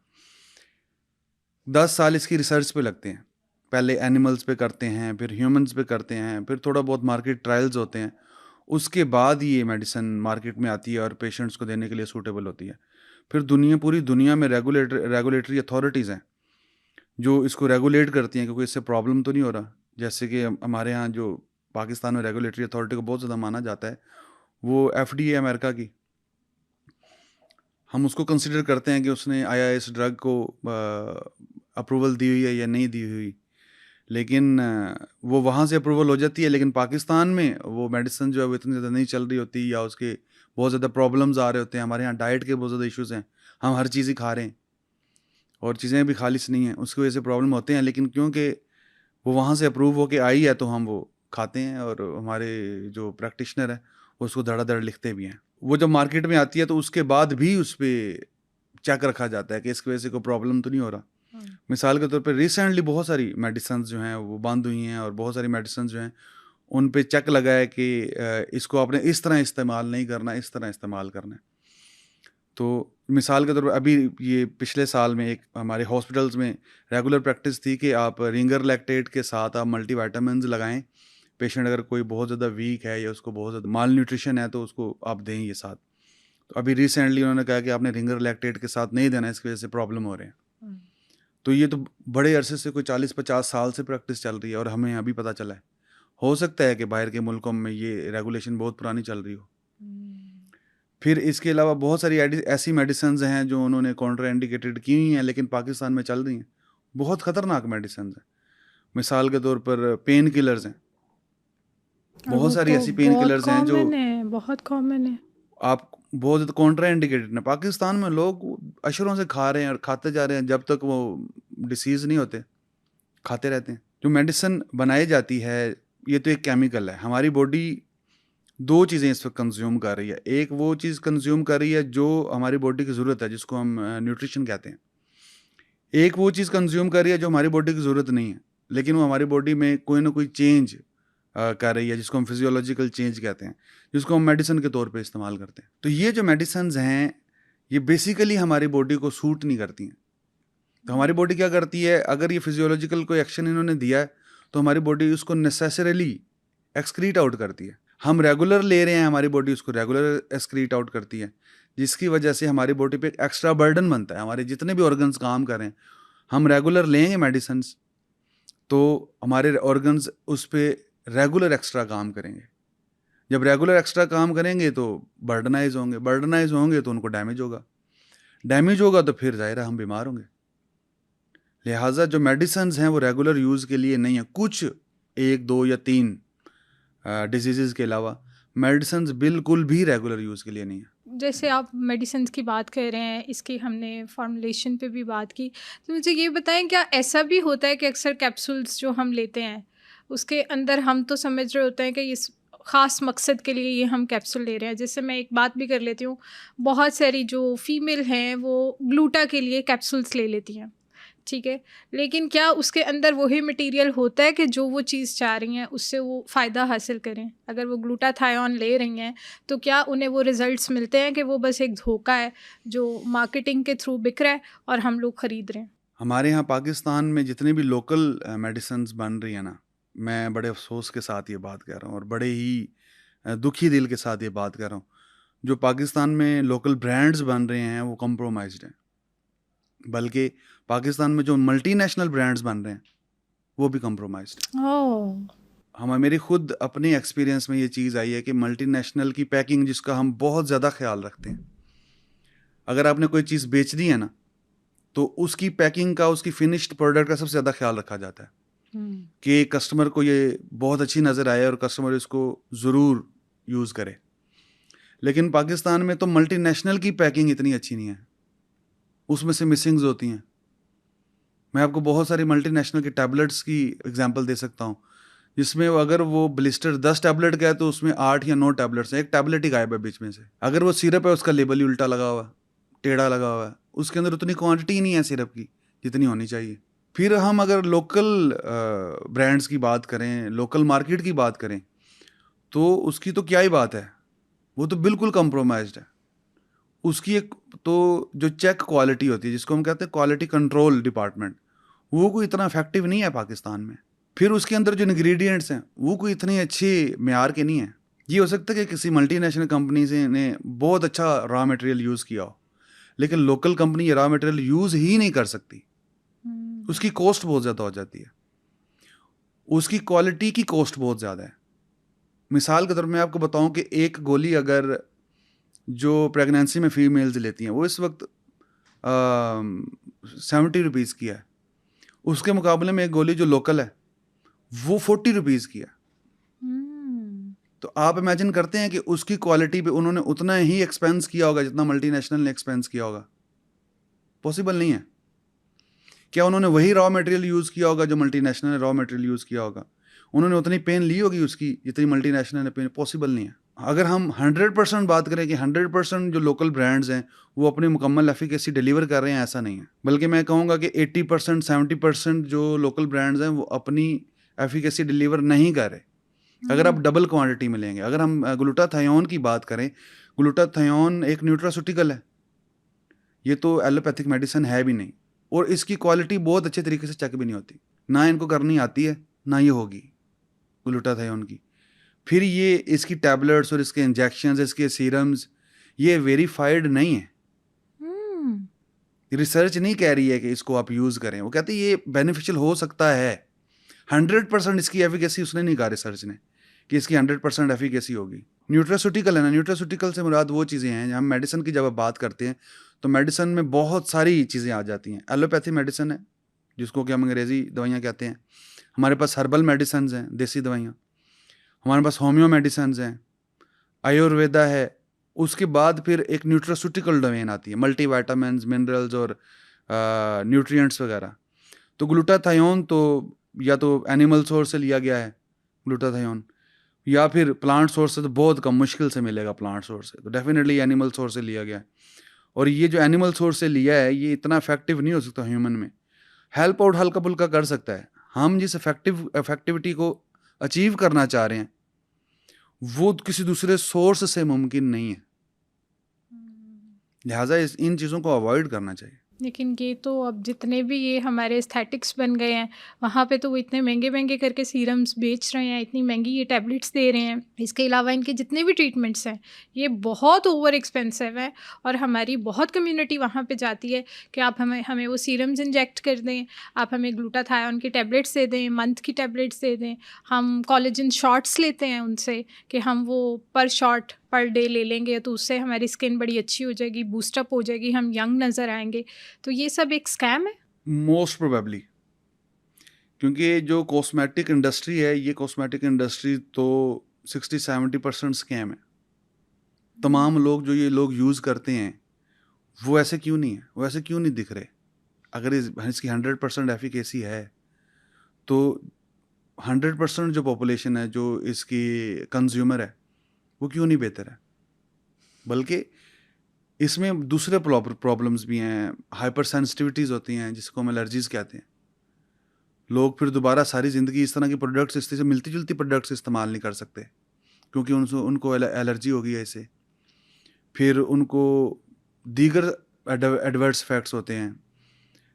10 साल इसकी रिसर्च पे लगते हैं। पहले एनिमल्स पे करते हैं, फिर ह्यूमंस पे करते हैं, फिर थोड़ा बहुत मार्केट ट्रायल्स होते हैं, उसके बाद ये मेडिसिन मार्केट में आती है और पेशेंट्स को देने के लिए सूटेबल होती है। फिर पूरी दुनिया में रेगुलेटरी अथॉरिटीज़ हैं जो इसको रेगुलेट करती हैं, क्योंकि इससे प्रॉब्लम तो नहीं हो रहा। जैसे कि हमारे यहाँ जो पाकिस्तान में रेगुलेटरी अथॉरिटी को बहुत ज़्यादा माना जाता है, वो FDA अमेरिका की। हम उसको कंसिडर करते हैं कि उसने आया इस ड्रग को अप्रूवल दी हुई है या नहीं दी हुई, लेकिन वो वहाँ से अप्रूवल हो जाती है। लेकिन पाकिस्तान में वो मेडिसिन जो है वो इतनी ज़्यादा नहीं चल रही होती, या उसके बहुत ज़्यादा प्रॉब्लम्स आ रहे होते हैं। हमारे यहाँ डाइट के बहुत ज़्यादा इश्यूज़ हैं, हम हर चीज़ ही खा रहे हैं और चीज़ें भी खालिश नहीं हैं, उसकी वजह से प्रॉब्लम होते हैं। लेकिन क्योंकि वो वहाँ से अप्रूव होके आई है तो हम वो खाते हैं, और हमारे जो प्रैक्टिशनर है उसको धड़ाधड़ लिखते भी हैं। वो जब मार्केट में आती है तो उसके बाद भी उस पर चेक रखा जाता है कि इसकी वजह से कोई प्रॉब्लम तो नहीं हो रहा। मिसाल के तौर पर रिसेंटली बहुत सारी मेडिसिन जो हैं वो बंद हुई हैं, और बहुत सारी मेडिसिन जो हैं उन पे चेक लगा है कि इसको आपने इस तरह इस्तेमाल नहीं करना, इस तरह इस्तेमाल करना है। तो मिसाल के तौर पर अभी ये पिछले साल में एक हमारे हॉस्पिटल्स में रेगुलर प्रैक्टिस थी कि आप रिंगर लैक्टेट के साथ आप मल्टीविटामिन्स लगाएं। पेशेंट अगर कोई बहुत ज़्यादा वीक है या उसको बहुत ज़्यादा माल न्यूट्रिशन है तो उसको आप दें ये साथ। तो अभी रिसेंटली उन्होंने कहा कि आपने रिंगर लैक्टेट के साथ नहीं देना, इसकी वजह से प्रॉब्लम हो रहे हैं। तो ये तो बड़े अरसे से कोई 40-50 साल से प्रैक्टिस चल रही है, और हमें अभी पता चला है। हो सकता है कि बाहर के मुल्कों में ये रेगुलेशन बहुत पुरानी चल रही हो। फिर इसके अलावा बहुत सारी ऐसी मेडिसिन हैं जो उन्होंने कॉन्ट्रा इंडिकेटेड की हुई हैं लेकिन पाकिस्तान में चल रही हैं, बहुत ख़तरनाक मेडिसिन हैं। मिसाल के तौर पर पेन किलर्स हैं, बहुत सारी ऐसी पेन किलर्स हैं जो बहुत कॉमन है, आप बहुत ज़्यादा कॉन्ट्रा इंडिकेटेड है। पाकिस्तान में लोग अशरों से खा रहे हैं और खाते जा रहे हैं, जब तक वो डिसीज़ नहीं होते खाते रहते हैं। जो मेडिसिन बनाई जाती है ये तो एक केमिकल है। हमारी बॉडी 2 चीज़ें इस वक्त कंज्यूम कर रही है। एक वो चीज़ कंज्यूम कर रही है जो हमारी बॉडी की ज़रूरत है, जिसको हम न्यूट्रिशन कहते हैं। एक वो चीज़ कंज्यूम कर रही है जो हमारी बॉडी की ज़रूरत नहीं है, लेकिन वो हमारी बॉडी में कोई ना कोई चेंज कर रही है, जिसको हम फिजियोलॉजिकल चेंज कहते हैं, जिसको हम मेडिसिन के तौर पे इस्तेमाल करते हैं। तो ये जो मेडिसिन हैं ये बेसिकली हमारी बॉडी को सूट नहीं करती हैं। तो हमारी बॉडी क्या करती है, अगर ये फिजियोलॉजिकल कोई एक्शन इन्होंने दिया है तो हमारी बॉडी उसको नेसेसरली एक्सक्रीट आउट करती है। हम रेगुलर ले रहे हैं, हमारी बॉडी उसको रेगुलर एक्सक्रीट आउट करती है, जिसकी वजह से हमारी बॉडी पे एक एक्स्ट्रा बर्डन बनता है। हमारे जितने भी ऑर्गन्स काम कर रहे हैं, हम रेगुलर लेंगे मेडिसिन तो हमारे ऑर्गन्स उस पर रेगुलर एक्स्ट्रा काम करेंगे। जब रेगुलर एक्स्ट्रा काम करेंगे तो बर्डनाइज होंगे तो उनको डैमेज होगा तो फिर ज़ाहिर है हम बीमार होंगे। लिहाजा जो मेडिसिन हैं वो रेगुलर यूज़ के लिए नहीं है। कुछ 1, 2 या 3 डिजीज़ के अलावा मेडिसिन बिल्कुल भी रेगुलर यूज़ के लिए नहीं है। जैसे आप मेडिसिन की बात कर रहे हैं, इसकी हमने फॉर्मुलेशन पे भी बात की, तो मुझे ये बताएं क्या ऐसा भी होता है कि अक्सर कैप्सूल्स जो हम लेते हैं उसके अंदर हम तो समझ रहे होते हैं कि इस ख़ास मकसद के लिए ये हम कैप्सूल ले रहे हैं। जैसे मैं एक बात भी कर लेती हूँ, बहुत सारी जो फ़ीमेल हैं वो ग्लूटा के लिए कैप्सूल्स ले लेती हैं, ठीक है? लेकिन क्या उसके अंदर वही मटेरियल होता है कि जो वो चीज़ चाह रही हैं उससे वो फ़ायदा हासिल करें? अगर वो ग्लूटाथायोन ले रही हैं तो क्या उन्हें वो रिज़ल्ट्स मिलते हैं कि वो बस एक धोखा है जो मार्केटिंग के थ्रू बिक रहा है और हम लोग ख़रीद रहे हैं? हमारे यहाँ पाकिस्तान में जितनी भी लोकल मेडिसिन्स बन रही हैं ना, मैं बड़े अफ़सोस के साथ ये बात कह रहा हूँ और बड़े ही दुखी दिल के साथ ये बात कह रहा हूँ। जो पाकिस्तान में लोकल ब्रांड्स बन रहे हैं वो कंप्रोमाइज़्ड हैं। बल्कि पाकिस्तान में जो मल्टीनेशनल ब्रांड्स बन रहे हैं वो भी कंप्रोमाइज़्ड हैं। ओह! मेरी खुद अपनी एक्सपीरियंस में ये चीज़ आई है कि मल्टीनेशनल की पैकिंग जिसका हम बहुत ज़्यादा ख़्याल रखते हैं। अगर आपने कोई चीज़ बेचनी है ना, तो उसकी पैकिंग का, उसकी फिनिश्ड प्रोडक्ट का सबसे ज़्यादा ख्याल रखा जाता है हुँ। कि कस्टमर को ये बहुत अच्छी नज़र आए और कस्टमर इसको ज़रूर यूज़ करे। लेकिन पाकिस्तान में तो मल्टीनेशनल की पैकिंग इतनी अच्छी नहीं है, उसमें से मिसिंग्स होती हैं। मैं आपको बहुत सारी मल्टीनेशनल की टैबलेट्स की एग्जांपल दे सकता हूँ, जिसमें अगर वो ब्लिस्टर 10 टैबलेट का है तो उसमें 8 या 9 टैबलेट्स हैं, एक टैबलेट ही गायब है बीच में से। अगर वो सिरप है उसका लेबल ही उल्टा लगा हुआ है, टेढ़ा लगा हुआ है, उसके अंदर उतनी क्वांटिटी ही नहीं है सिरप की जितनी होनी चाहिए। फिर हम अगर लोकल ब्रांड्स की बात करें, लोकल मार्केट की बात करें, तो उसकी तो क्या ही बात है, वो तो बिल्कुल कंप्रोमाइज्ड है। उसकी एक तो जो चेक क्वालिटी होती है, जिसको हम कहते हैं क्वालिटी कंट्रोल डिपार्टमेंट, वो कोई इतना इफेक्टिव नहीं है पाकिस्तान में। फिर उसके अंदर जो इंग्रेडिएंट्स हैं वो कोई इतने अच्छे मेयार के नहीं हैं। ये हो सकता है कि किसी मल्टीनेशनल कंपनी से ने बहुत अच्छा रॉ मटेरियल यूज़ किया हो, लेकिन लोकल कंपनी ये रॉ मटेरियल यूज़ ही नहीं कर सकती। उसकी कॉस्ट बहुत ज़्यादा हो जाती है, उसकी क्वालिटी की कॉस्ट बहुत ज़्यादा है। मिसाल के तौर पर मैं आपको बताऊं कि एक गोली अगर जो प्रेगनेंसी में फीमेल्स लेती हैं वो इस वक्त 70 रुपीज़ की है, उसके मुकाबले में एक गोली जो लोकल है वो 40 रुपीज़ की है। तो आप इमेजिन करते हैं कि उसकी क्वालिटी पे उन्होंने उतना ही एक्सपेंस किया होगा जितना मल्टीनेशनल ने एक्सपेंस किया होगा? पॉसिबल नहीं है। क्या उन्होंने वही रॉ मटेरियल यूज़ किया होगा जो मल्टीनेशनल ने रॉ मटेरियल यूज़ किया होगा? उन्होंने उतनी पेन ली होगी उसकी जितनी मल्टीनेशनल ने पेन? पॉसिबल नहीं है। अगर हम 100% बात करें कि 100% जो लोकल ब्रांड्स हैं वो अपनी मुकम्मल एफिकेसी डिलीवर कर रहे हैं, ऐसा नहीं है। बल्कि मैं कहूँगा कि 80% 70% जो लोकल ब्रांड्स हैं वो अपनी एफिकेसी डिलीवर नहीं कर रहे। अगर आप डबल क्वांटिटी में लेंगे, अगर हम ग्लूटाथायोन की बात करें, ग्लूटाथायोन एक न्यूट्रास्यूटिकल है, ये तो एलोपैथिक मेडिसिन है भी नहीं, और इसकी क्वालिटी बहुत अच्छे तरीके से चेक भी नहीं होती, ना इनको करनी आती है, ना ये होगी ग्लूटाथायोन की। फिर ये इसकी टैबलेट्स और इसके इंजेक्शंस, इसके सीरम्स, ये वेरीफाइड नहीं है। रिसर्च नहीं कह रही है कि इसको आप यूज़ करें, वो कहते हैं ये बेनिफिशियल हो सकता है। 100% इसकी एफिकेसी उसने नहीं कहा रिसर्च ने कि इसकी 100% एफिकेसी होगी। न्यूट्रास्यूटिकल है ना, न्यूट्रास्यूटिकल से मुराद वो चीज़ें हैं, हम मेडिसिन की जब आप बात करते हैं तो मेडिसिन में बहुत सारी चीज़ें आ जाती हैं। एलोपैथी मेडिसिन है जिसको कि हम अंग्रेज़ी दवाइयाँ कहते हैं, हमारे पास हर्बल मेडिसिन हैं, देसी दवाइयाँ, हमारे पास होम्यो मेडिसिन हैं, आयुर्वेदा है, उसके बाद फिर एक न्यूट्रास्यूटिकल डोमेन आती है, मल्टीविटामिन्स, मिनरल्स और न्यूट्रिएंट्स वगैरह। तो ग्लूटाथायोन तो या तो एनिमल सोर्स से लिया गया है ग्लूटाथायोन, या फिर प्लांट सोर्स से तो बहुत कम मुश्किल से मिलेगा, प्लांट सोर्स से तो डेफिनेटली एनिमल सोर्स से लिया गया है। और ये जो एनिमल सोर्स से लिया है ये इतना इफेक्टिव नहीं हो सकता ह्यूमन में, हेल्प आउट हल्का फुल्का कर सकता है। हम जिस इफेक्टिविटी को अचीव करना चाह रहे हैं वो किसी दूसरे सोर्स से मुमकिन नहीं है, लिहाजा इन चीज़ों को अवॉइड करना चाहिए। लेकिन ये तो अब जितने भी ये हमारे एस्थेटिक्स बन गए हैं वहाँ पे तो वो इतने महंगे महंगे करके सीरम्स बेच रहे हैं, इतनी महंगी ये टैबलेट्स दे रहे हैं। इसके अलावा इनके जितने भी ट्रीटमेंट्स हैं ये बहुत ओवर एक्सपेंसिव है और हमारी बहुत कम्युनिटी वहाँ पे जाती है कि आप हमें वो सीरम्स इंजेक्ट कर दें, आप हमें ग्लूटाथायोन की टैबलेट्स दे दें, मंथ की टैबलेट्स दे दें। हम कोलेजन शॉट्स लेते हैं उनसे कि हम वो पर शॉट पर डे ले लेंगे तो उससे हमारी स्किन बड़ी अच्छी हो जाएगी, बूस्टअप हो जाएगी, हम यंग नज़र आएंगे। तो ये सब एक स्कैम है मोस्ट प्रोबेबली, क्योंकि जो कॉस्मेटिक इंडस्ट्री है, ये कॉस्मेटिक इंडस्ट्री तो 60-70% स्कैम है। तमाम लोग जो ये लोग यूज़ करते हैं वो ऐसे क्यों नहीं है, वो ऐसे क्यों नहीं दिख रहे? अगर इसकी 100% एफिकेसी है तो 100% जो पॉपुलेशन है, जो इसकी कंज्यूमर है, वो क्यों नहीं बेहतर है? बल्कि इसमें दूसरे प्रॉब्लम्स भी हैं, हाइपर सेंसिटिविटीज़ होती हैं जिसको हम एलर्जीज़ कहते हैं। लोग फिर दोबारा सारी ज़िंदगी इस तरह की प्रोडक्ट्स, इस तरह से मिलती-जुलती प्रोडक्ट्स इस्तेमाल नहीं कर सकते, क्योंकि उनको एलर्जी हो गई है इससे। फिर उनको दीगर एडवर्स इफ़ेक्ट्स होते हैं,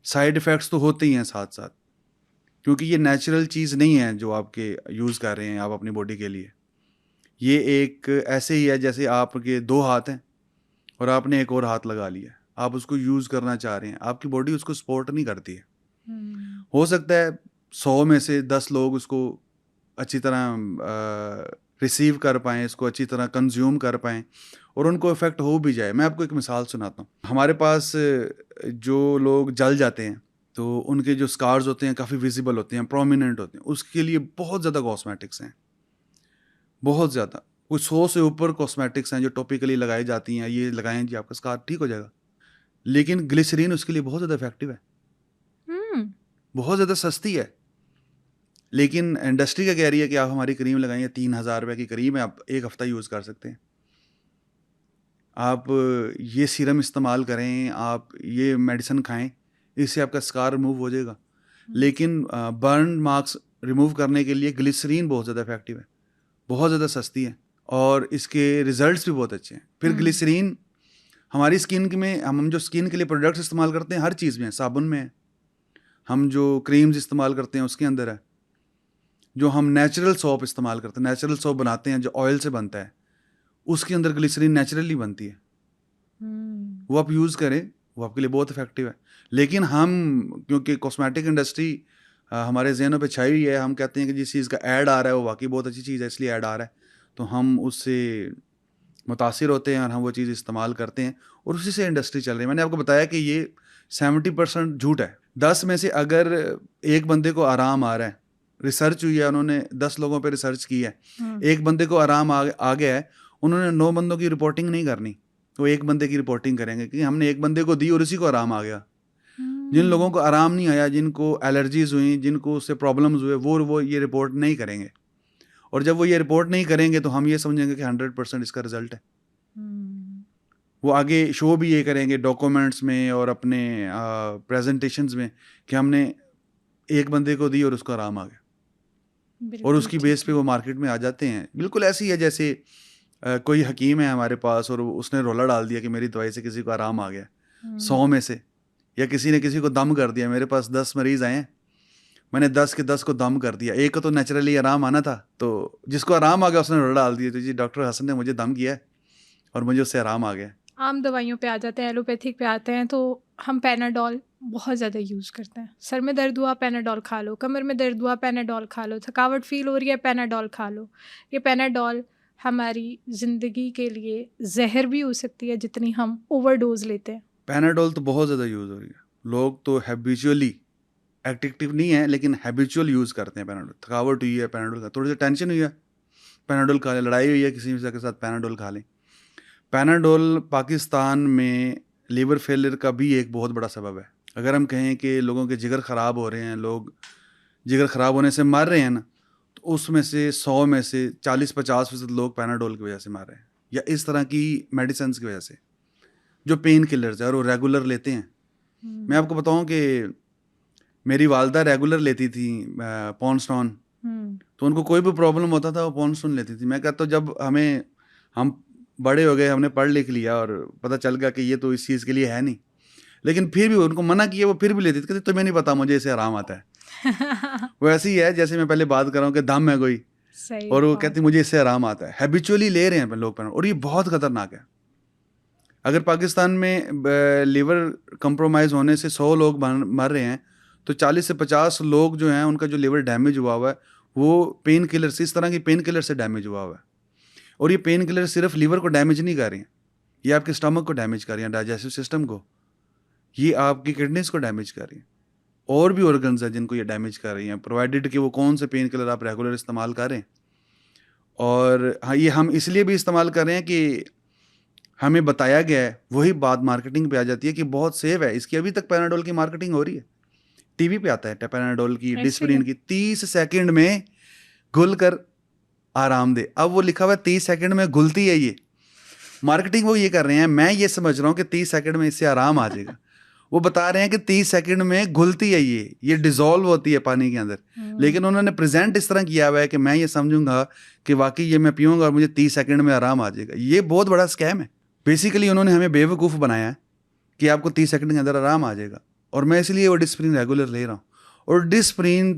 साइड इफ़ेक्ट्स तो होते ही हैं साथ-साथ, क्योंकि ये नेचुरल चीज़ नहीं है जो आपके यूज़ कर रहे हैं आप अपनी बॉडी के लिए। ये एक ऐसे ही है जैसे आपके 2 हाथ हैं और आपने एक और हाथ लगा लिया, आप उसको यूज़ करना चाह रहे हैं, आपकी बॉडी उसको सपोर्ट नहीं करती है। हो सकता है 100 में से 10 लोग उसको अच्छी तरह रिसीव कर पाएँ, इसको अच्छी तरह कंज्यूम कर पाएँ और उनको इफ़ेक्ट हो भी जाए। मैं आपको एक मिसाल सुनाता हूँ। हमारे पास जो लोग जल जाते हैं, तो उनके जो स्कार्स होते हैं काफ़ी विज़िबल होते हैं, प्रोमिनेंट होते हैं, उसके लिए बहुत ज़्यादा कॉस्मेटिक्स हैं, बहुत ज़्यादा। कुछ 100 से ऊपर कॉस्मेटिक्स हैं जो टॉपिकली लगाई जाती हैं, ये लगाएँ जी आपका स्कार ठीक हो जाएगा। लेकिन ग्लिसरीन उसके लिए बहुत ज़्यादा इफ़ेक्टिव है, बहुत ज़्यादा सस्ती है। लेकिन इंडस्ट्री क्या कह रही है कि आप हमारी क्रीम लगाइए, 3000 रुपये की क्रीम है, आप 1 हफ़्ता यूज़ कर सकते हैं। आप ये सीरम इस्तेमाल करें, आप ये मेडिसिन खाएँ, इससे आपका स्कार रिमूव हो जाएगा। लेकिन बर्न मार्क्स रिमूव करने के लिए ग्लिसरीन बहुत ज़्यादा इफ़ेक्टिव है, बहुत ज़्यादा सस्ती है और इसके रिज़ल्ट्स भी बहुत अच्छे हैं। फिर ग्लिसरीन हमारी स्किन में, हम जो स्किन के लिए प्रोडक्ट्स इस्तेमाल करते हैं, हर चीज़ में है, साबुन में है, हम जो क्रीम्स इस्तेमाल करते हैं उसके अंदर है, जो हम नेचुरल सोप इस्तेमाल करते हैं, नेचुरल सोप बनाते हैं जो ऑयल से बनता है, उसके अंदर ग्लिसरीन नेचुरली बनती है। वो आप यूज़ करें, वो आपके लिए बहुत इफ़ेक्टिव है। लेकिन हम, क्योंकि कॉस्मेटिक इंडस्ट्री हमारे ज़हनों पे छाई हुई है, हम कहते हैं कि जिस चीज़ का ऐड आ रहा है वो वाकई बहुत अच्छी चीज़ है, इसलिए ऐड आ रहा है, तो हम उससे मुतासिर होते हैं और हम वो चीज़ इस्तेमाल करते हैं और उसी से इंडस्ट्री चल रही है। मैंने आपको बताया कि ये 70% झूठ है। 10 में से अगर एक बंदे को आराम आ रहा है, रिसर्च हुई है, उन्होंने 10 लोगों पे रिसर्च की है, एक बंदे को आराम आ गया है, उन्होंने 9 बंदों की रिपोर्टिंग नहीं करनी, वो एक बंदे की रिपोर्टिंग करेंगे कि हमने एक बंदे को दी और उसी को आराम आ गया। जिन लोगों को आराम नहीं आया, जिनको एलर्जीज़ हुई, जिनको उससे प्रॉब्लम्स हुए, वो ये रिपोर्ट नहीं करेंगे और जब वो ये रिपोर्ट नहीं करेंगे तो हम ये समझेंगे कि 100% इसका रिजल्ट है। वो आगे शो भी ये करेंगे डॉक्यूमेंट्स में और अपने प्रेजेंटेशंस में कि हमने एक बंदे को दी और उसको आराम आ गया और उसकी बेस पे वो मार्केट में आ जाते हैं। बिल्कुल ऐसी है जैसे कोई हकीम है हमारे पास और उसने रोला डाल दिया कि मेरी दवाई से किसी को आराम आ गया 100 में से, या किसी ने किसी को दम कर दिया। मेरे पास 10 मरीज़ आए हैं, मैंने 10 के 10 को दम कर दिया, एक को तो नेचुरली आराम आना था, तो जिसको आराम आ गया उसने रोला डाल दिया, तो जी डॉक्टर हसन ने मुझे दम किया और मुझे उससे आराम आ गया। आम दवाइयों पे आ जाते हैं, एलोपैथिक पे आते हैं, तो हम पैनाडोल बहुत ज़्यादा यूज़ करते हैं। सर में दर्द हुआ पैनाडोल खा लो, कमर में दर्द हुआ पैनाडोल खा लो, थकावट फील हो रही है पैनाडोल खा लो। ये पैनाडोल हमारी ज़िंदगी के लिए जहर भी हो सकती है जितनी हम ओवरडोज लेते हैं। पैनाडोल तो बहुत ज़्यादा यूज़ हो रही है, लोग तो हैबिचुअली, एडिक्टिव नहीं है लेकिन हैबिचुअल यूज़ करते हैं पैनाडोल। थकावट हुई है पैनाडोल का, थोड़ी सी टेंशन हुई है पैनाडोल खा लें, लड़ाई हुई है किसी के साथ पैनाडोल खा लें। पैनाडोल पाकिस्तान में लीवर फेलियर का भी एक बहुत बड़ा सबब है। अगर हम कहें कि लोगों के जिगर ख़राब हो रहे हैं, लोग जिगर ख़राब होने से मर रहे हैं ना, तो उसमें से 100 में से 40-50% लोग पैनाडोल की वजह से मर रहे हैं, या इस तरह की मेडिसिन की वजह से जो पेन किलर्स है और वो रेगुलर लेते हैं। मैं आपको बताऊं कि मेरी वालदा रेगुलर लेती थी पॉन्स्टॉन, तो उनको कोई भी प्रॉब्लम होता था वो पॉन्स्टॉन लेती थी। मैं कहता हूँ जब हम बड़े हो गए, हमने पढ़ लिख लिया और पता चल गया कि ये तो इस चीज़ के लिए है नहीं, लेकिन फिर भी उनको मना किया, वो फिर भी लेती थी, कहती तुम्हें नहीं पता मुझे इससे आराम आता है। वो ऐसी ही है जैसे मैं पहले बात कर रहा हूँ कि दम है कोई, और वो कहती मुझे इससे आराम आता है। हैबिचुअली ले रहे हैं लोग पैनाडोल और ये बहुत ख़तरनाक है। अगर पाकिस्तान में लीवर कंप्रोमाइज़ होने से 100 लोग मर रहे हैं, तो 40 से 50 लोग जो हैं उनका जो लीवर डैमेज हुआ हुआ है वो पेन किलर से, इस तरह की पेन किलर से डैमेज हुआ हुआ है। और ये पेन किलर सिर्फ लीवर को डैमेज नहीं कर रही हैं, ये आपके स्टमक को डैमेज कर रही हैं, डाइजेस्टिव सिस्टम को, ये आपकी किडनीज को डैमेज कर रही हैं, और भी ऑर्गन्स हैं जिनको ये डैमेज कर रही हैं, प्रोवाइडेड कि वो कौन से पेन किलर आप रेगुलर इस्तेमाल करें। और हाँ, ये हम इसलिए भी इस्तेमाल कर रहे हैं कि हमें बताया गया है, वही बात मार्केटिंग पे आ जाती है कि बहुत सेफ है। इसकी अभी तक पैनाडोल की मार्केटिंग हो रही है, टीवी पे आता है पैनाडोल की, डिस्प्रिन की, 30 सेकंड में घुल कर आराम दे। अब वो लिखा हुआ है 30 सेकंड में घुलती है ये, मार्केटिंग वो ये कर रहे हैं, मैं ये समझ रहा हूँ कि 30 सेकंड में इससे आराम आ जाएगा। वो बता रहे हैं कि 30 सेकंड में घुलती है ये डिसॉल्व होती है पानी के अंदर, लेकिन उन्होंने प्रेजेंट इस तरह किया हुआ है कि मैं ये समझूंगा कि वाकई ये मैं पीऊंगा और मुझे 30 सेकंड में आराम आ जाएगा। ये बहुत बड़ा स्कैम है। बेसिकली उन्होंने हमें बेवकूफ़ बनाया है कि आपको 30 सेकंड के अंदर आराम आ जाएगा, और मैं इसलिए वो डिस्प्रिन रेगुलर ले रहा हूँ। और डिस्प्रिन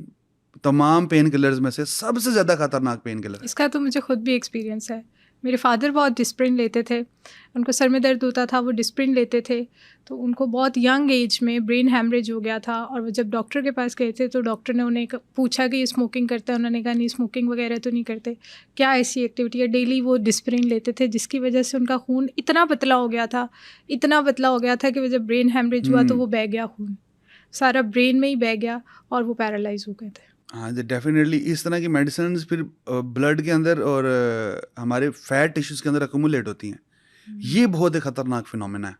तमाम पेन किलर्स में से सबसे ज़्यादा खतरनाक पेन किलर है। इसका तो मुझे खुद भी एक्सपीरियंस है। मेरे फादर बहुत डिस्प्रिन लेते थे, उनको सर में दर्द होता था, वो डिस्प्रिन लेते थे, तो उनको बहुत यंग एज में ब्रेन हैमरेज हो गया था। और वो जब डॉक्टर के पास गए थे तो डॉक्टर ने उन्हें पूछा कि ये स्मोकिंग करता है, उन्होंने कहा नहीं स्मोकिंग वगैरह तो नहीं करते। क्या ऐसी एक्टिविटी है? डेली वो डिस्प्रिन लेते थे, जिसकी वजह से उनका खून इतना पतला हो गया था, इतना पतला हो गया था कि वो जब ब्रेन हैमरेज हुआ तो वो बह गया, खून सारा ब्रेन में ही बह गया और वो पैरालाइज हो गए थे। हाँ, डेफिनेटली इस तरह की मेडिसिन फिर ब्लड के अंदर और हमारे फैट टिश्यूज़ के अंदर अक्यूमुलेट होती हैं। ये बहुत ही ख़तरनाक फिनोमेना है।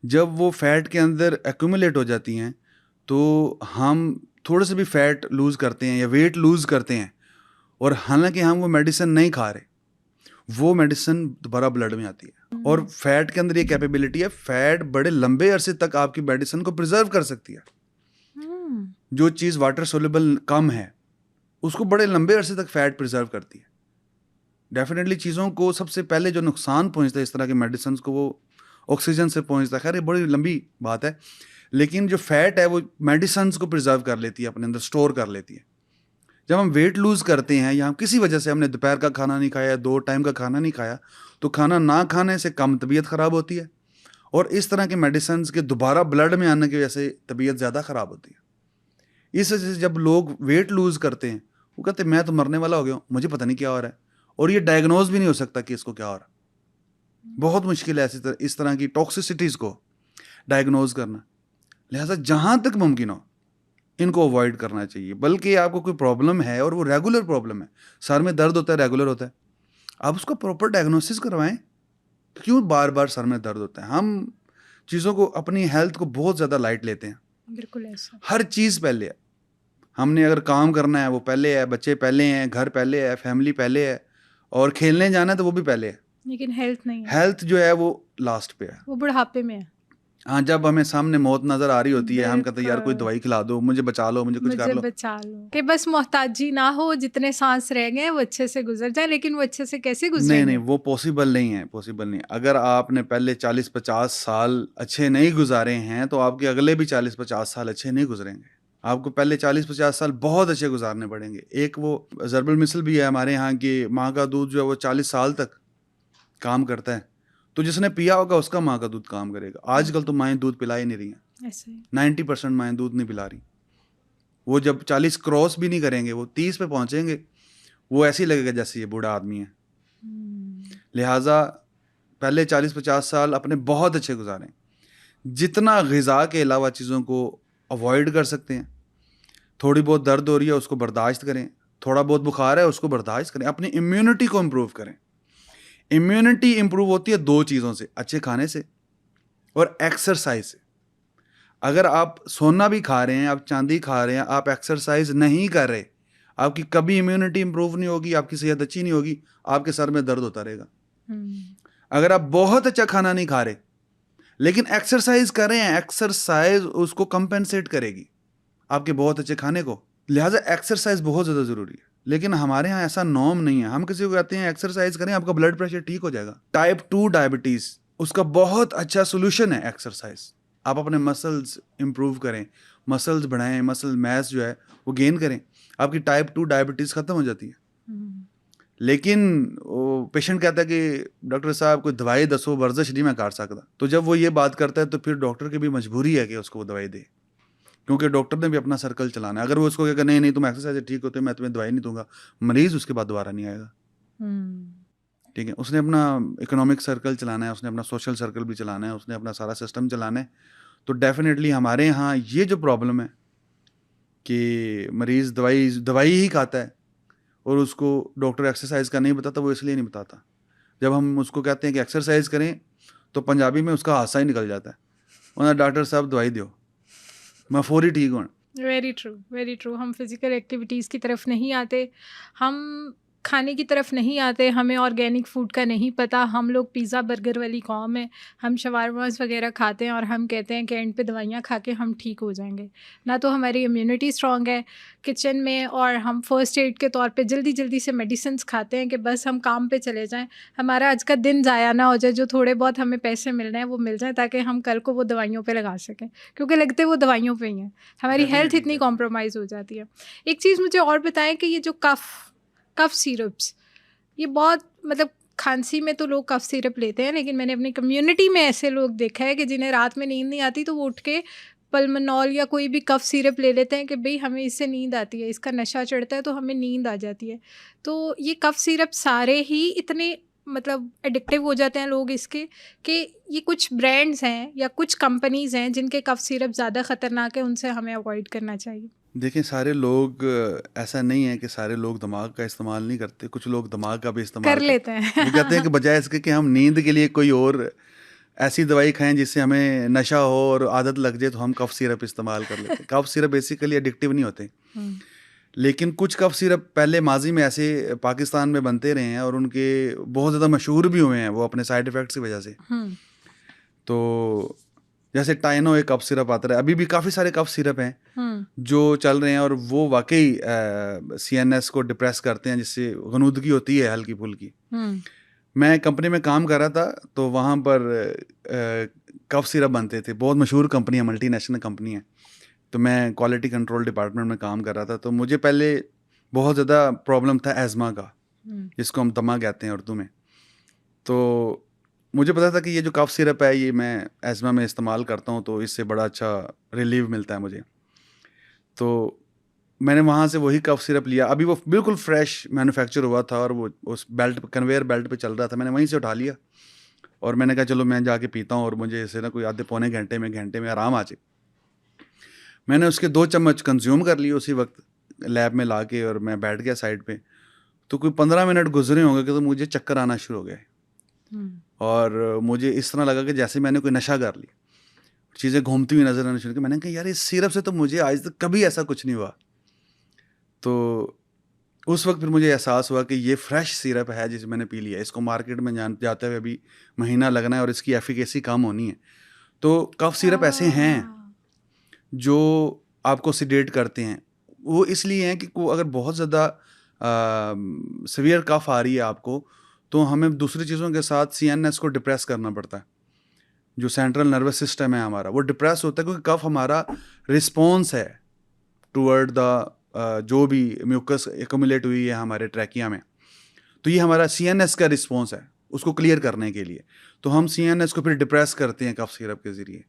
जब वो फैट के अंदर अक्यूमुलेट हो जाती हैं तो हम थोड़े से भी फैट लूज़ करते हैं या वेट लूज़ करते हैं, और हालांकि हम वो मेडिसिन नहीं खा रहे, वो मेडिसिन दोबारा ब्लड में आती है। और फैट के अंदर ये कैपेबिलिटी है, फैट बड़े लंबे अरसे तक आपकी मेडिसिन को प्रिजर्व कर सकती है। जो चीज़ वाटर सोल्यूबल कम है उसको बड़े लंबे अरसे तक फैट प्रिजर्व करती है। डेफिनेटली चीज़ों को सबसे पहले जो नुकसान पहुंचता है इस तरह के मेडिसिन को, वो ऑक्सीजन से पहुंचता है। खैर ये बड़ी लंबी बात है, लेकिन जो फैट है वो मेडिसिन को प्रिजर्व कर लेती है, अपने अंदर स्टोर कर लेती है। जब हम वेट लूज़ करते हैं या हम किसी वजह से हमने दोपहर का खाना नहीं खाया, 2 टाइम का खाना नहीं खाया, तो खाना ना खाने से कम तबीयत ख़राब होती है, और इस तरह के मेडिसिन के दोबारा ब्लड में आने की वजह से तबीयत ज़्यादा ख़राब होती है। इस वजह से जब लोग वेट लूज़ करते हैं वो कहते हैं मैं तो मरने वाला हो गया हूँ, मुझे पता नहीं क्या हो रहा है, और ये डायग्नोज भी नहीं हो सकता कि इसको क्या हो रहा है। बहुत मुश्किल है इस तरह की टॉक्सिसिटीज़ को डायग्नोज करना। लिहाजा जहाँ तक मुमकिन हो इनको अवॉइड करना चाहिए। बल्कि आपको कोई प्रॉब्लम है और वो रेगुलर प्रॉब्लम है, सर में दर्द होता है, रेगुलर होता है, आप उसको प्रॉपर डायग्नोसिस करवाएं। क्यों बार बार सर में दर्द होता है? हम चीज़ों को, अपनी हेल्थ को बहुत ज़्यादा लाइट लेते हैं। बिल्कुल ऐसा। हर चीज़ पहले है। हमने अगर काम करना है वो पहले है, बच्चे पहले हैं, घर पहले है, फैमिली पहले है, और खेलने जाना है तो वो भी पहले है, लेकिन हेल्थ नहीं है। हेल्थ जो है वो लास्ट पे है, वो बुढ़ापे में है। हाँ, जब हमें सामने मौत नज़र आ रही होती है हम कहते हैं यार कोई दवाई खिला दो, मुझे बचा लो, मुझे कुछ कर लो, बचा लो, कि बस मोहताजी ना हो, जितने सांस रह गए वो अच्छे से गुजर जाए। लेकिन वो अच्छे से कैसे गुजरेंगे? नहीं, वो पॉसिबल नहीं है, पॉसिबल नहीं। अगर आपने पहले 40-50 साल अच्छे नहीं गुजारे हैं तो आपके अगले भी 40-50 साल अच्छे नहीं गुजरेंगे। आपको पहले 40-50 साल बहुत अच्छे गुजारने पड़ेंगे। एक वो ज़रबुल मिसल भी है हमारे यहाँ की, माँ का दूध जो है वो 40 साल तक काम करता है, तो जिसने पिया होगा उसका माँ का दूध काम करेगा। आजकल तो माएँ दूध पिला ही नहीं रही हैं, 90% माएँ दूध नहीं पिला रही। वो जब 40 क्रॉस भी नहीं करेंगे, वो 30 पे पहुँचेंगे, वो ऐसे ही लगेगा जैसे ये बूढ़ा आदमी है। लिहाजा पहले 40-50 साल अपने बहुत अच्छे गुजारें। जितना ग़िज़ा के अलावा चीज़ों को अवॉइड कर सकते हैं। थोड़ी बहुत दर्द हो रही है उसको बर्दाश्त करें, थोड़ा बहुत बुखार है उसको बर्दाश्त करें, अपनी इम्यूनिटी को इम्प्रूव करें। इम्यूनिटी इम्प्रूव होती है 2 चीज़ों से, अच्छे खाने से और एक्सरसाइज से। अगर आप सोना भी खा रहे हैं, आप चांदी खा रहे हैं, आप एक्सरसाइज नहीं कर रहे, आपकी कभी इम्यूनिटी इम्प्रूव नहीं होगी, आपकी सेहत अच्छी नहीं होगी, आपके सर में दर्द होता रहेगा। अगर आप बहुत अच्छा खाना नहीं खा रहे लेकिन एक्सरसाइज कर रहे हैं, एक्सरसाइज उसको कंपेंसेट करेगी आपके बहुत अच्छे खाने को। लिहाजा एक्सरसाइज बहुत ज़्यादा ज़रूरी है, लेकिन हमारे यहाँ ऐसा नॉर्म नहीं है। हम किसी को कहते हैं एक्सरसाइज करें, आपका ब्लड प्रेशर ठीक हो जाएगा। टाइप 2 डायबिटीज़, उसका बहुत अच्छा सोल्यूशन है एक्सरसाइज। आप अपने मसल्स इम्प्रूव करें, मसल्स बढ़ाएं, मसल मैस जो है वो गेन करें, आपकी टाइप 2 डायबिटीज़ ख़त्म हो जाती है। लेकिन वो पेशेंट कहता है कि डॉक्टर साहब कोई दवाई दसो, वर्जिश नहीं मैं कर सकता। तो जब वो ये बात करता है तो फिर डॉक्टर की भी मजबूरी है कि उसको वो दवाई दे, क्योंकि डॉक्टर ने भी अपना सर्कल चलाना है। अगर वो उसको कहेगा नहीं तुम एक्सरसाइज ठीक होते, मैं तुम्हें दवाई नहीं दूंगा, मरीज़ उसके बाद दोबारा नहीं आएगा। ठीक है, उसने अपना इकोनॉमिक सर्कल चलाना है, उसने अपना सोशल सर्कल भी चलाना है, उसने अपना सारा सिस्टम चलाना है। तो डेफिनेटली हमारे यहाँ ये जो प्रॉब्लम है कि मरीज़ दवाई ही खाता है और उसको डॉक्टर एक्सरसाइज का नहीं बताता, वो इसलिए नहीं बताता। जब हम उसको कहते हैं कि एक्सरसाइज करें तो पंजाबी में उसका हादसा ही निकल जाता है, वरना डॉक्टर साहब दवाई दो, मैं फौरी ठीक हूँ। Very true, very true. हम फिज़िकल एक्टिविटीज़ की तरफ नहीं आते, हम खाने की तरफ नहीं आते, हमें ऑर्गेनिक फूड का नहीं पता। हम लोग पिज़्ज़ा बर्गर वाली कौम है, हम शवारमास वगैरह खाते हैं और हम कहते हैं कि एंड पे दवाइयाँ खा के हम ठीक हो जाएंगे। ना तो हमारी इम्यूनिटी स्ट्रॉन्ग है किचन में, और हम फर्स्ट एड के तौर पे जल्दी जल्दी से मेडिसिन्स खाते हैं कि बस हम काम पे चले जाएं, हमारा आज का दिन ज़ाया ना हो जाए, जो थोड़े बहुत हमें पैसे मिल रहे हैं वो मिल जाए ताकि हम कल को वो दवाइयों पे लगा सकें, क्योंकि लगते वो दवाइयों पे ही हैं। हमारी हेल्थ डेफिनेटली इतनी डेफिनेटली कॉम्प्रोमाइज़ हो जाती है। एक चीज़ मुझे और बताएं कि ये जो कफ़ सिरप्स, ये बहुत मतलब खांसी में तो लोग कफ़ सिरप लेते हैं, लेकिन मैंने अपनी कम्युनिटी में ऐसे लोग देखा है कि जिन्हें रात में नींद नहीं आती तो वो उठ के पल्मनॉल या कोई भी कफ़ सिरप ले लेते हैं कि भाई हमें इससे नींद आती है, इसका नशा चढ़ता है तो हमें नींद आ जाती है। तो ये कफ़ सिरप सारे ही इतने मतलब एडिक्टिव हो जाते हैं लोग इसके, कि ये कुछ ब्रांड्स हैं या कुछ कंपनीज़ हैं जिनके कफ़ सिरप ज़्यादा ख़तरनाक है, उनसे हमें अवॉइड करना चाहिए। देखिए सारे लोग ऐसा नहीं है कि सारे लोग दिमाग का इस्तेमाल नहीं करते, कुछ लोग दिमाग का भी कर इस्तेमाल लेते करते हैं। हैं। वो कहते हैं कि बजाय इसके कि हम नींद के लिए कोई और ऐसी दवाई खाएं जिससे हमें नशा हो और आदत लग जाए, तो हम कफ सिरप इस्तेमाल कर लेते हैं। कफ सिरप बेसिकली एडिक्टिव नहीं होते, हम्म, लेकिन कुछ कफ सिरप पहले माजी में ऐसे पाकिस्तान में बनते रहे हैं और उनके बहुत ज़्यादा मशहूर भी हुए हैं वो अपने साइड इफ़ेक्ट्स की वजह से। हम्म, तो जैसे टाइनो एक कफ सिरप आता है, अभी भी काफ़ी सारे कफ सिरप हैं हम्म, जो चल रहे हैं और वो वाकई CNS को डिप्रेस करते हैं, जिससे गनुदगी होती है हल्की फुल्की। हम्म, मैं कंपनी में काम कर रहा था तो वहाँ पर कफ सिरप बनते थे, बहुत मशहूर कंपनी है, मल्टीनेशनल कंपनी है। तो मैं क्वालिटी कंट्रोल डिपार्टमेंट में काम कर रहा था, तो मुझे पहले बहुत ज़्यादा प्रॉब्लम था एज़मा का, जिसको हम दमा कहते हैं उर्दू में। तो मुझे पता था कि ये जो कफ सिरप है ये मैं एज़मा में इस्तेमाल करता हूँ तो इससे बड़ा अच्छा रिलीव मिलता है मुझे। तो मैंने वहाँ से वही कफ सिरप लिया, अभी वो बिल्कुल फ्रेश मैन्युफैक्चर हुआ था और वो उस बेल्ट पे, कन्वेयर बेल्ट पे चल रहा था। मैंने वहीं से उठा लिया और मैंने कहा चलो मैं जाके पीता हूँ और मुझे इसे ना कोई आधे पौने घंटे में आराम आ जाए। मैंने उसके 2 चम्मच कंज्यूम कर लिए उसी वक्त लैब में ला के, और मैं बैठ गया साइड पे। तो कोई 15 मिनट गुजरे होंगे कि तो मुझे चक्कर आना शुरू हो गए और मुझे इस तरह लगा कि जैसे मैंने कोई नशा कर लिया, चीज़ें घूमती हुई नजर आना शुरू की। मैंने कहा यार इस सिरप से तो मुझे आज तक कभी ऐसा कुछ नहीं हुआ। तो उस वक्त फिर मुझे एहसास हुआ कि ये फ्रेश सिरप है जिसे मैंने पी लिया, इसको मार्केट में जाते हुए अभी महीना लगना है और इसकी एफिकेसी कम होनी है। तो कफ सिरप ऐसे हैं जो आपको सिडेट करते हैं। वो इसलिए हैं कि अगर बहुत ज़्यादा सीवियर कफ आ रही है आपको, तो हमें दूसरी चीज़ों के साथ CNS को डिप्रेस करना पड़ता है। जो सेंट्रल नर्वस सिस्टम है हमारा, वो डिप्रेस होता है क्योंकि कफ हमारा रिस्पॉन्स है टूवर्ड द जो भी म्यूकस एक्युमुलेट हुई है हमारे ट्रैकिया में। तो ये हमारा CNS का रिस्पॉन्स है उसको क्लियर करने के लिए। तो हम CNS को फिर डिप्रेस करते हैं कफ सिरप के ज़रिए।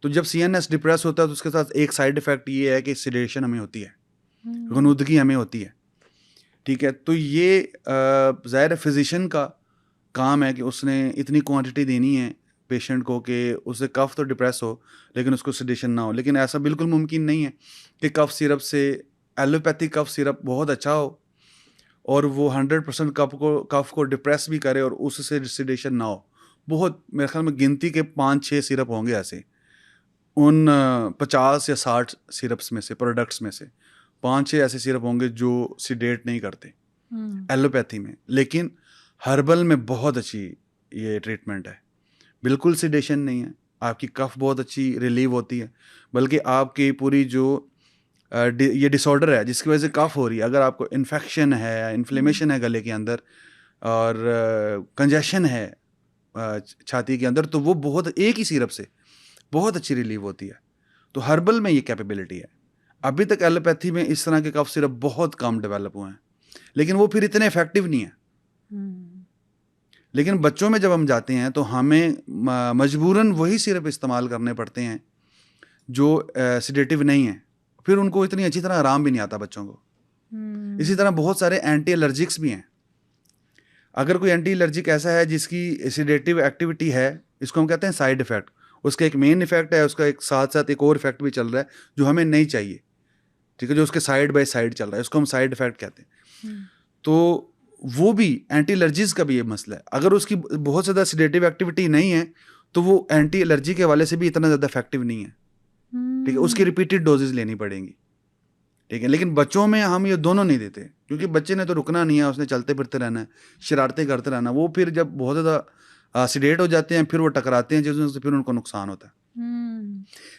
तो जब CNS डिप्रेस होता है तो उसके साथ एक साइड इफ़ेक्ट ये है कि सिडेशन हमें होती है, गनुदगी हमें होती है। ठीक है, तो ये ज़ाहिर है फिजिशियन का काम है कि उसने इतनी क्वांटिटी देनी है पेशेंट को कि उसे कफ तो डिप्रेस हो लेकिन उसको सिडेशन ना हो। लेकिन ऐसा बिल्कुल मुमकिन नहीं है कि कफ सिरप से, एलोपैथिक कफ सिरप बहुत अच्छा हो और वो 100% कफ को डिप्रेस भी करे और उससे सिडेशन ना हो। बहुत मेरे ख्याल में गिनती के 5-6 सिरप होंगे ऐसे उन 50 या 60 सिरप्स में से, प्रोडक्ट्स में से 5-6 ऐसे सिरप होंगे जो सिडेट नहीं करते एलोपैथी में। लेकिन हर्बल में बहुत अच्छी ये ट्रीटमेंट है, बिल्कुल सिडेशन नहीं है, आपकी कफ बहुत अच्छी रिलीव होती है, बल्कि आपकी पूरी जो ये डिसऑर्डर है जिसकी वजह से कफ हो रही है, अगर आपको इन्फेक्शन है, इन्फ्लेमेशन है गले के अंदर और कंजेशन है छाती के अंदर, तो वो बहुत एक ही सिरप से बहुत अच्छी रिलीव होती है। तो हर्बल में ये कैपेबिलिटी है। अभी तक एलोपैथी में इस तरह के कफ सिरप बहुत कम डेवलप हुए हैं, लेकिन वो फिर इतने इफेक्टिव नहीं है। लेकिन बच्चों में जब हम जाते हैं तो हमें मजबूरन वही सिरप इस्तेमाल करने पड़ते हैं जो सिडेटिव नहीं है, फिर उनको इतनी अच्छी तरह आराम भी नहीं आता बच्चों को। इसी तरह बहुत सारे एंटी एलर्जिक्स भी हैं। अगर कोई एंटी एलर्जिक ऐसा है जिसकी सिडेटिव एक्टिविटी है, इसको हम कहते हैं साइड इफेक्ट, उसका एक मेन इफेक्ट है, उसका एक साथ साथ एक और इफेक्ट भी चल रहा है जो हमें नहीं चाहिए, ठीक है, जो उसके साइड बाय साइड चल रहा है, उसको हम साइड इफेक्ट कहते हैं। तो वो भी एंटी एलर्जीज का भी ये मसला है। अगर उसकी बहुत ज़्यादा सिडेटिव एक्टिविटी नहीं है तो वो एंटी एलर्जी के हवाले से भी इतना ज़्यादा इफेक्टिव नहीं है, ठीक है, उसकी रिपीटेड डोजेज लेनी पड़ेंगी। ठीक है। लेकिन बच्चों में हम ये दोनों नहीं देते, क्योंकि बच्चे ने तो रुकना नहीं है, उसने चलते फिरते रहना है, शरारतें करते रहना। वो फिर जब बहुत ज़्यादा सीडेट हो जाते हैं, फिर वो टकराते हैं चीज़ों से, फिर उनको नुकसान होता है।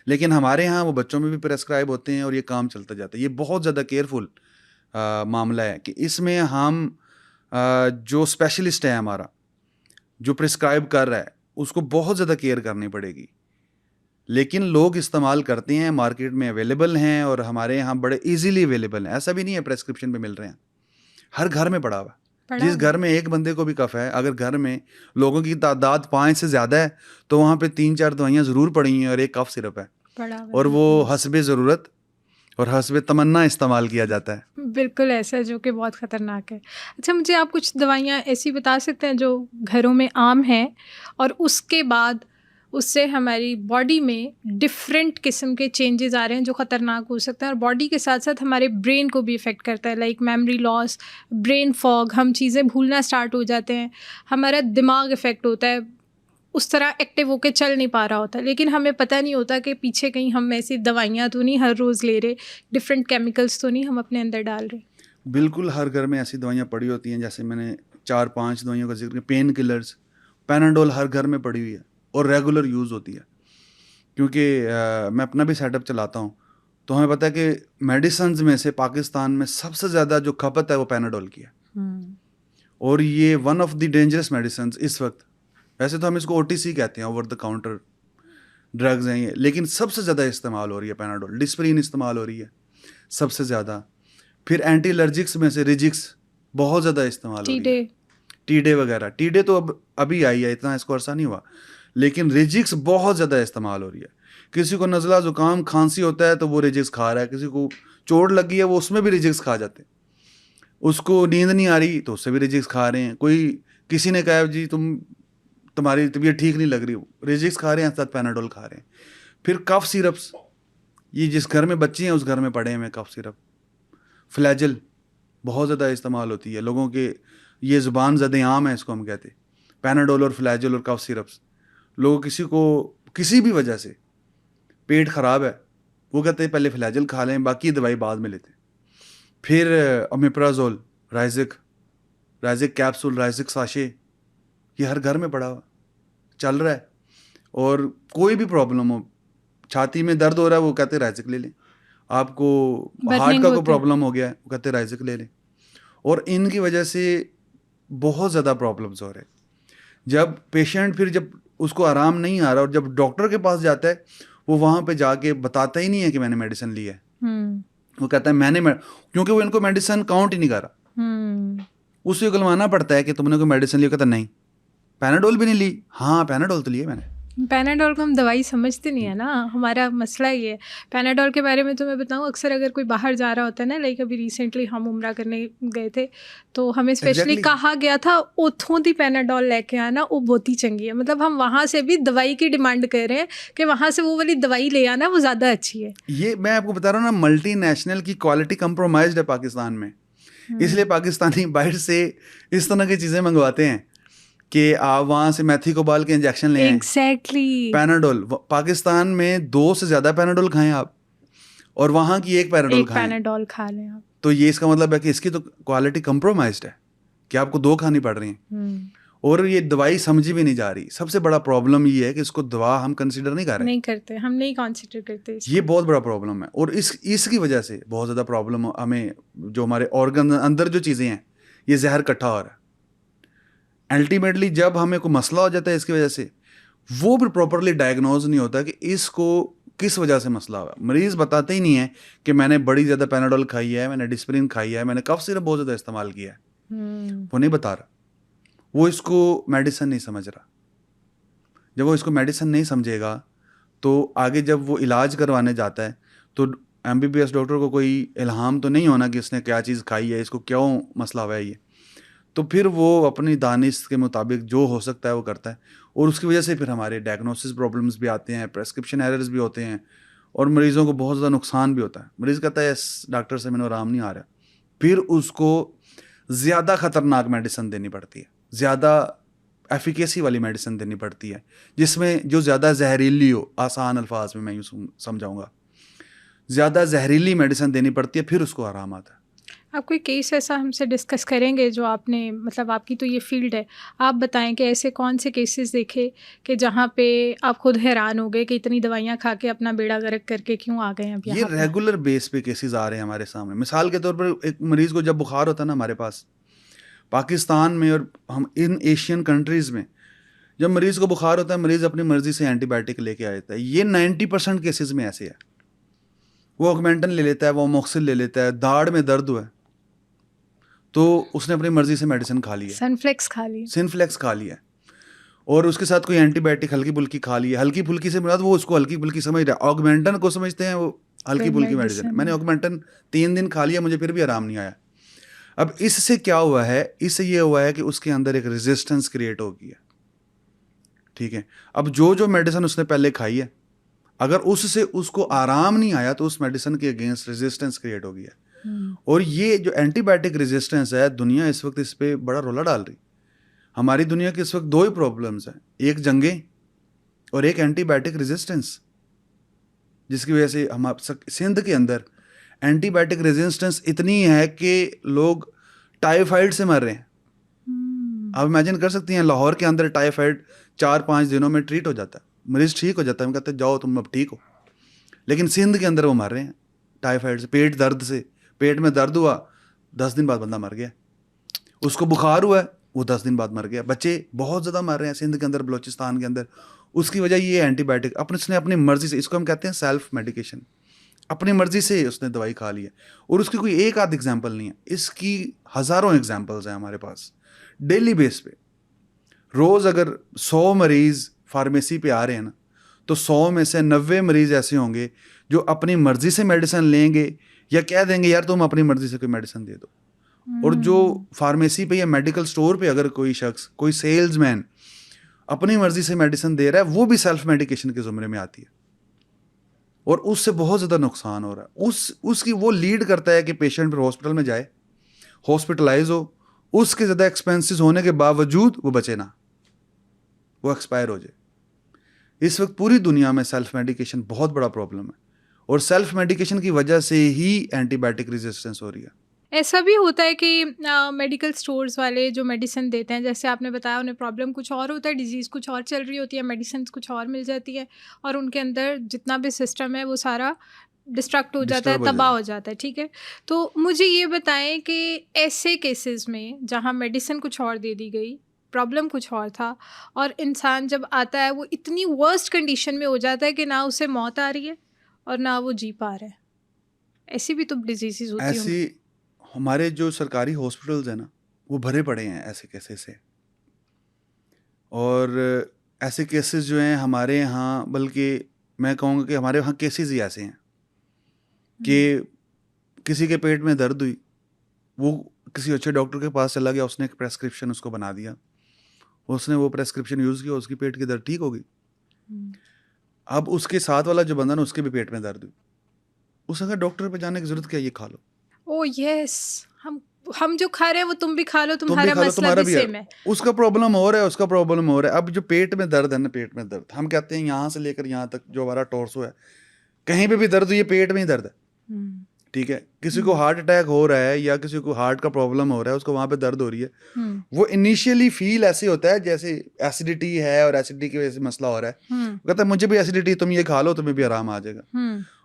लेकिन हमारे यहाँ वो बच्चों में भी प्रेस्क्राइब होते हैं और ये काम चलता जाता है। ये बहुत ज़्यादा केयरफुल मामला है कि इसमें हम जो स्पेशलिस्ट है हमारा, जो प्रिस्क्राइब कर रहा है, उसको बहुत ज़्यादा केयर करनी पड़ेगी। लेकिन लोग इस्तेमाल करते हैं, मार्केट में अवेलेबल हैं और हमारे यहाँ बड़े इजीली अवेलेबल हैं। ऐसा भी नहीं है प्रेस्क्रिप्शन पे मिल रहे हैं, हर घर में पड़ा हुआ है। जिस घर में एक बंदे को भी कफ है, अगर घर में लोगों की तादाद 5 से ज़्यादा है तो वहाँ पे 3-4 दवाइयाँ ज़रूर पड़ी हैं और एक कफ सिरप है, और वो हस्बे ज़रूरत और हस्बे तमन्ना इस्तेमाल किया जाता है। बिल्कुल ऐसा है, जो कि बहुत ख़तरनाक है। अच्छा, मुझे आप कुछ दवाइयाँ ऐसी बता सकते हैं जो घरों में आम हैं और उसके बाद उससे हमारी बॉडी में डिफरेंट किस्म के चेंजेस आ रहे हैं जो ख़तरनाक हो सकते हैं और बॉडी के साथ साथ हमारे ब्रेन को भी इफ़ेक्ट करता है, like memory loss, brain fog, हम चीज़ें भूलना स्टार्ट हो जाते हैं, हमारा दिमाग इफ़ेक्ट होता है, उस तरह एक्टिव होकर चल नहीं पा रहा होता, लेकिन हमें पता नहीं होता कि पीछे कहीं हम ऐसी दवाइयाँ तो नहीं हर रोज़ ले रहे, डिफरेंट केमिकल्स तो नहीं हम अपने अंदर डाल रहे। बिल्कुल, हर घर में ऐसी दवाइयाँ पड़ी होती हैं, जैसे मैंने 4-5 दवाइयों का जिक्र किया। पेन किलर्स, पैनाडोल हर घर में पड़ी हुई है और रेगुलर यूज़ होती है, क्योंकि मैं अपना भी सेटअप चलाता हूँ, तो हमें पता है कि मेडिसिन्स में से पाकिस्तान में सबसे ज़्यादा जो खपत है वो पैनाडोल की है। और ये one of the dangerous medicines इस वक्त। वैसे तो हम इसको OTC कहते हैं, ओवर द काउंटर ड्रग्स हैं ये, लेकिन सबसे ज़्यादा इस्तेमाल हो रही है पैनाडोल। डिस्प्रिन इस्तेमाल हो रही है सबसे ज़्यादा। फिर एंटी एलर्जिक्स में से रिजिक्स बहुत ज़्यादा इस्तेमाल हो रही है। टीडे वगैरह, टीडे तो अभी आई है, इतना इसको अर्सा नहीं हुआ, लेकिन रिजिक्स बहुत ज़्यादा इस्तेमाल हो रही है। किसी को नज़ला ज़ुकाम खांसी होता है तो वो रिजिक्स खा रहा है, किसी को चोट लगी है वो उसमें भी रिजिक्स खा जाते हैं, उसको नींद नहीं आ रही तो उससे भी रिजिक्स खा रहे हैं। कोई किसी ने कहा जी तुम्हारी तबीयत ठीक नहीं लग रही, रिजिक्स खा रहे हैं, साथ पैनाडोल खा रहे हैं। फिर कफ सिरप्स, ये जिस घर में बच्चे हैं उस घर में पड़े हैं कफ सिरप। फ्लैजल बहुत ज़्यादा इस्तेमाल होती है लोगों के, ये ज़ुबान ज़द आम है इसको हम कहते हैं, पैनाडोल और फ्लैजल और कफ सिरप्स। लोग किसी को किसी भी वजह से पेट ख़राब है, वो कहते हैं पहले फ्लैजल खा लें, बाकी दवाई बाद में लेते हैं। फिर ओमेप्राजोल, राइजिक कैप्सूल, राइजिक साशे, ये हर घर में पड़ा हुआ चल रहा है। और कोई भी प्रॉब्लम हो, छाती में दर्द हो रहा है वो कहते हैं राइजिक ले लें, आपको हार्ट का कोई प्रॉब्लम हो गया है वो कहते हैं राइजिक ले लें। और इनकी वजह से बहुत ज़्यादा प्रॉब्लम्स हो रहे हैं। जब पेशेंट फिर जब उसको आराम नहीं आ रहा और जब डॉक्टर के पास जाता है, वो वहाँ पे जाके बताता ही नहीं है कि मैंने मेडिसिन ली है। वो कहता है क्योंकि वो इनको मेडिसिन काउंट ही नहीं कर रहा, उसे उगलवाना पड़ता है कि तुमने कोई मेडिसिन ली। कहता नहीं, पैनाडोल भी नहीं ली। हाँ, पैनाडोल तो लिए मैंने। पैनाडोल को हम दवाई समझते नहीं है ना, हमारा मसला ये है। पैनाडोल के बारे में तो मैं बताऊँ, अक्सर अगर कोई बाहर जा रहा होता है ना, लाइक अभी रिसेंटली हम उम्रा करने गए थे तो हमें स्पेशली कहा गया था उथों दी पैनाडोल लेके आना, वो बहुत ही चंगी है। मतलब हम वहाँ से भी दवाई की डिमांड कर रहे हैं कि वहाँ से वो वाली दवाई ले आना, वो ज़्यादा अच्छी है। ये मैं आपको बता रहा हूँ ना, मल्टी नेशनल की क्वालिटी कंप्रोमाइज्ड है पाकिस्तान में, इसलिए पाकिस्तानी बाहर से इस तरह की चीज़ें मंगवाते हैं कि आप वहाँ से मेथी को बाल के इंजेक्शन ले आएं। एग्जैक्टली। पैनाडोल, पाकिस्तान में 2 से ज़्यादा पैनाडोल खाएं आप, और वहाँ की एक पैनाडोल खाएं। पैनाडोल खा लें आप, तो ये इसका मतलब है कि इसकी तो क्वालिटी कंप्रोमाइज्ड है कि आपको 2 खानी पड़ रही हैं। और ये दवाई समझी भी नहीं जा रही। सबसे बड़ा प्रॉब्लम ये है कि इसको दवा हम कंसिडर नहीं कर रहे, नहीं करते, हम नहीं कंसिडर करते इसको। ये बहुत बड़ा प्रॉब्लम है। और इसकी वजह से बहुत ज़्यादा प्रॉब्लम हमें, जो हमारे ऑर्गन अंदर जो चीज़ें हैं, ये जहर इकट्ठा हो रहा है। अल्टीमेटली जब हमें कोई मसला हो जाता है इसकी वजह से, वो भी प्रॉपरली डायग्नोज नहीं होता कि इसको किस वजह से मसला हुआ। मरीज़ बताते ही नहीं है कि मैंने बड़ी ज़्यादा पैनाडोल खाई है, मैंने डिस्प्रिन खाई है, मैंने कफ सिरप बहुत ज़्यादा इस्तेमाल किया है। वो नहीं बता रहा, वो इसको मेडिसिन नहीं समझ रहा। जब वो इसको मेडिसिन नहीं समझेगा तो आगे जब वो इलाज करवाने जाता है तो MBBS डॉक्टर को कोई इल्हाम तो नहीं होना कि इसने क्या चीज़ खाई है, इसको क्यों मसला हुआ है ये। तो फिर वो अपनी दानिश के मुताबिक जो हो सकता है वो करता है, और उसकी वजह से फिर हमारे डायग्नोसिस प्रॉब्लम्स भी आते हैं, प्रेस्क्रिप्शन एरर्स भी होते हैं, और मरीज़ों को बहुत ज़्यादा नुकसान भी होता है। मरीज़ कहता है इस डॉक्टर से मैंने आराम नहीं आ रहा, फिर उसको ज़्यादा ख़तरनाक मेडिसिन देनी पड़ती है, ज़्यादा एफिकेसी वाली मेडिसिन देनी पड़ती है, जिसमें जो ज़्यादा जहरीली हो, आसान अल्फाज में मैं यूँ समझाऊँगा, ज़्यादा जहरीली मेडिसिन देनी पड़ती है, फिर उसको आराम आता है। आप कोई केस ऐसा हमसे डिस्कस करेंगे जो आपने, मतलब आपकी तो ये फील्ड है, आप बताएं कि ऐसे कौन से केसेस देखे कि जहाँ पे आप खुद हैरान हो गए कि इतनी दवाइयाँ खा के अपना बेड़ा गर्क करके क्यों आ गए हैं अब ये यहाँ पे? रेगुलर बेस पे केसेस आ रहे हैं हमारे सामने। मिसाल के तौर पर एक मरीज़ को जब बुखार होता है ना, हमारे पास पाकिस्तान में और हम इन एशियन कंट्रीज़ में जब मरीज़ को बुखार होता है, मरीज़ अपनी मर्ज़ी से एंटीबायोटिक लेके आ जाता है। ये 90% केसेस में ऐसे है। वो ऑगमेंटन ले लेता है, वो अमोक्सिल ले लेता है, दाढ़ में दर्द हुआ है तो उसने अपनी मर्ज़ी से मेडिसिन खा ली है, सनफ्लेक्स खा ली, सिनफ्लेक्स खा लिया है, और उसके साथ कोई एंटीबायोटिक हल्की फुल्की खा ली है। हल्की फुल्की से मुराद वो उसको हल्की फुल्की समझ रहा है, ऑगमेंटन को समझते हैं वो हल्की फुल्की मेडिसिन। मैंने ऑगमेंटन 3 दिन खा लिया, मुझे फिर भी आराम नहीं आया। अब इससे क्या हुआ है, इससे ये हुआ है कि उसके अंदर एक रेजिस्टेंस क्रिएट हो गई है। ठीक है, अब जो मेडिसिन उसने पहले खाई है, अगर उससे उसको आराम नहीं आया तो उस मेडिसिन के अगेंस्ट रेजिस्टेंस क्रिएट हो गई है। और ये जो एंटीबायोटिक रेजिस्टेंस है, दुनिया इस वक्त इस पर बड़ा रोला डाल रही। हमारी दुनिया की इस वक्त 2 ही प्रॉब्लम्स हैं, एक जंगें और एक एंटीबायोटिक रेजिस्टेंस, जिसकी वजह से हम सिंध के अंदर एंटीबायोटिक रेजिस्टेंस इतनी है कि लोग टाइफाइड से मर रहे हैं। आप इमेजिन कर सकती हैं, लाहौर के अंदर टाइफाइड 4-5 दिनों में ट्रीट हो जाता है, मरीज ठीक हो जाता है, हम कहते हैं जाओ तुम अब ठीक हो। लेकिन सिंध के अंदर वो मर रहे हैं टाइफाइड से, पेट दर्द से। पेट में दर्द हुआ, 10 दिन बाद बंदा मर गया। उसको बुखार हुआ, वो 10 दिन बाद मर गया। बच्चे बहुत ज़्यादा मर रहे हैं सिंध के अंदर, बलोचिस्तान के अंदर। उसकी वजह ये एंटीबायोटिक उसने अपनी मर्जी से, इसको हम कहते हैं सेल्फ मेडिकेशन, अपनी मर्जी से उसने दवाई खा ली है। और उसकी कोई एक आध एग्जाम्पल नहीं है, इसकी हज़ारों एग्जाम्पल्स हैं हमारे पास डेली बेस पे। रोज़ अगर 100 मरीज़ फार्मेसी पे आ रहे हैं ना, तो 100 में से 90 मरीज़ ऐसे होंगे जो अपनी मर्जी से मेडिसिन लेंगे या कह देंगे यार तुम अपनी मर्जी से कोई मेडिसिन दे दो। और जो फार्मेसी पे या मेडिकल स्टोर पे अगर कोई शख्स, कोई सेल्समैन अपनी मर्जी से मेडिसिन दे रहा है, वो भी सेल्फ मेडिकेशन के ज़ुमरे में आती है और उससे बहुत ज़्यादा नुकसान हो रहा है। उसकी वो लीड करता है कि पेशेंट फिर हॉस्पिटल में जाए, हॉस्पिटलाइज हो, उसके ज़्यादा एक्सपेंसेस होने के बावजूद वो बचे ना, वो एक्सपायर हो जाए। इस वक्त पूरी दुनिया में सेल्फ मेडिकेशन बहुत बड़ा प्रॉब्लम है और सेल्फ मेडिकेशन की वजह से ही एंटीबायोटिक रेजिस्टेंस हो रही है। ऐसा भी होता है कि मेडिकल स्टोर्स वाले जो मेडिसिन देते हैं, जैसे आपने बताया उन्हें प्रॉब्लम कुछ और होता है, डिजीज़ कुछ और चल रही होती है, मेडिसिन कुछ और मिल जाती है और उनके अंदर जितना भी सिस्टम है वो सारा डिस्ट्रक्ट हो जाता है, तबाह हो जाता है। ठीक है, तो मुझे ये बताएं कि ऐसे केसेस में जहाँ मेडिसिन कुछ और दे दी गई, प्रॉब्लम कुछ और था, और इंसान जब आता है वो इतनी वर्स्ट कंडीशन में हो जाता है कि ना उसे मौत आ रही है और ना वो जी पा रहा है। ऐसी भी तो डिजीज़ होती हैं। ऐसी हमारे जो सरकारी हॉस्पिटल्स हैं ना, वो भरे पड़े हैं ऐसे केसेस से। और ऐसे केसेस जो हैं हमारे यहाँ, बल्कि मैं कहूँगा कि हमारे यहाँ केसेस ही ऐसे हैं कि किसी के पेट में दर्द हुई, वो किसी अच्छे डॉक्टर के पास चला गया, उसने एक प्रेस्क्रिप्शन उसको बना दिया, उसने वो प्रेस्क्रिप्शन यूज़ किया, उसकी पेट की दर्द ठीक हो गई। अब उसके साथ वाला जो बंदा ना, उसके भी पेट में दर्द हुई, उसे अगर डॉक्टर पे जाने की जरूरत क्या, ये खा लो। ओह यस, हम जो खा रहे हैं वो तुम भी खा लो, तुम्हारा मसला भी सेम है। उसका प्रॉब्लम हो रहा है, उसका प्रॉब्लम हो रहा है। अब जो पेट में दर्द है ना, पेट में दर्द, हम कहते हैं यहाँ से लेकर यहाँ तक जो हमारा टॉर्सो है, कहीं पे भी दर्द हो, ये पेट में ही दर्द है। ठीक है, किसी को हार्ट अटैक हो रहा है या किसी को हार्ट का प्रॉब्लम हो रहा है, उसको वहाँ पे दर्द हो रही है, वो इनिशियली फील ऐसे होता है जैसे एसिडिटी है और एसिडिटी की वजह से मसला हो रहा है। कहता है मुझे भी एसिडिटी, तुम ये खा लो, तुम्हें भी आराम आ जाएगा।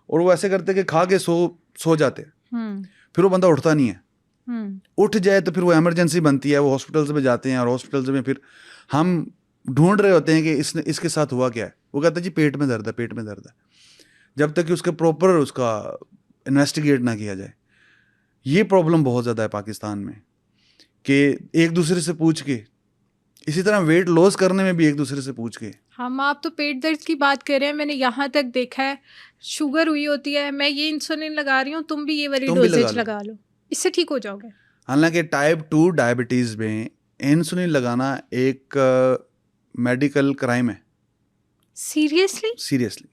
और वो ऐसे करते कि खा के सो जाते, फिर वो बंदा उठता नहीं है। उठ जाए तो फिर वो इमरजेंसी बनती है, वो हॉस्पिटल्स में जाते हैं और हॉस्पिटल्स में फिर हम ढूंढ रहे होते हैं कि इसके साथ हुआ क्या है। वो कहता है जी पेट में दर्द है, पेट में दर्द है, जब तक कि उसके प्रॉपर उसका इन्वेस्टिगेट ना किया जाए। ये प्रॉब्लम बहुत ज़्यादा है पाकिस्तान में कि एक दूसरे से पूछ के, इसी तरह वेट लॉस करने में भी एक दूसरे से पूछ के। हम आप तो पेट दर्द की बात कर रहे हैं, मैंने यहाँ तक देखा है शुगर हुई होती है, मैं ये इंसुलिन लगा रही हूँ, तुम भी ये वाली डोजेज लगा लो, इससे ठीक हो जाओगे। हालांकि टाइप 2 डायबिटीज़ में इंसुलिन लगाना एक मेडिकल क्राइम है। Seriously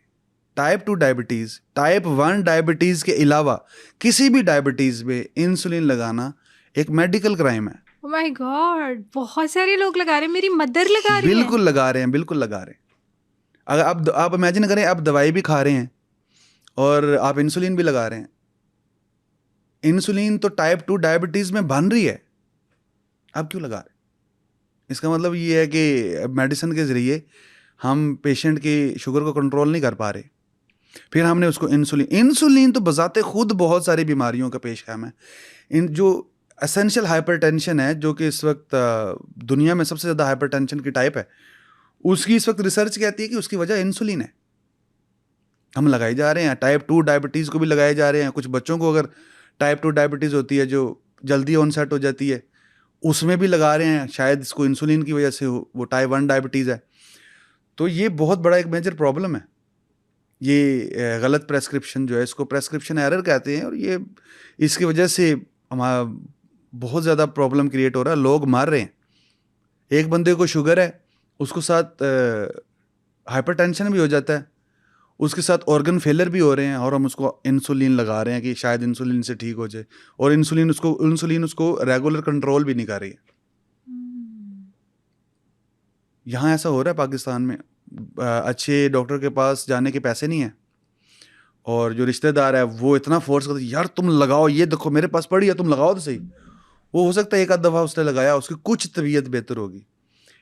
type 2 diabetes, type 1 diabetes के अलावा किसी भी डायबिटीज़ में इंसुलिन लगाना एक मेडिकल क्राइम है। ओह माय गॉड, बहुत सारे लोग लगा रहे हैं, मेरी मदर लगा रही है। बिल्कुल लगा रहे हैं, बिल्कुल लगा रहे हैं। अगर आप इमेजिन करें, आप दवाई भी खा रहे हैं और आप इंसुलिन भी लगा रहे हैं। इंसुलिन तो टाइप 2 डायबिटीज में बन रही है, आप क्यों लगा रहे हैं? इसका मतलब ये है कि मेडिसिन के जरिए हम पेशेंट की शुगर को कंट्रोल नहीं कर पा रहे। फिर हमने उसको इंसुलिन तो बजाते खुद बहुत सारी बीमारियों का पेश है। इन जो एसेंशियल हाइपरटेंशन है, जो कि इस वक्त दुनिया में सबसे ज़्यादा हाइपरटेंशन की टाइप है, उसकी इस वक्त रिसर्च कहती है कि उसकी वजह इंसुलिन है। हम लगाए जा रहे हैं। टाइप 2 डायबिटीज़ को भी लगाए जा रहे हैं। कुछ बच्चों को अगर टाइप 2 डायबिटीज़ होती है जो जल्दी ऑनसेट हो जाती है, उसमें भी लगा रहे हैं। शायद इसको इंसुलिन की वजह से वो टाइप 1 डायबिटीज़ है। तो ये बहुत बड़ा एक मेजर प्रॉब्लम है। ये गलत प्रेस्क्रिप्शन जो है, इसको प्रेस्क्रिप्शन एरर कहते हैं, और ये इसकी वजह से हमारा बहुत ज़्यादा प्रॉब्लम क्रिएट हो रहा है। लोग मर रहे हैं। एक बंदे को शुगर है, उसको साथ हाइपरटेंशन भी हो जाता है, उसके साथ ऑर्गन फेलर भी हो रहे हैं, और हम उसको इंसुलिन लगा रहे हैं कि शायद इंसुलिन से ठीक हो जाए, और इंसुलिन उसको रेगुलर कंट्रोल भी नहीं कर रही है। यहाँ ऐसा हो रहा है पाकिस्तान में। अच्छे डॉक्टर के पास जाने के पैसे नहीं हैं, और जो रिश्तेदार है वो इतना फोर्स करते, यार तुम लगाओ, ये देखो मेरे पास पड़ी है, तुम लगाओ तो सही। वो हो सकता है एक आध दफ़ा उसने लगाया, उसकी कुछ तबीयत बेहतर होगी,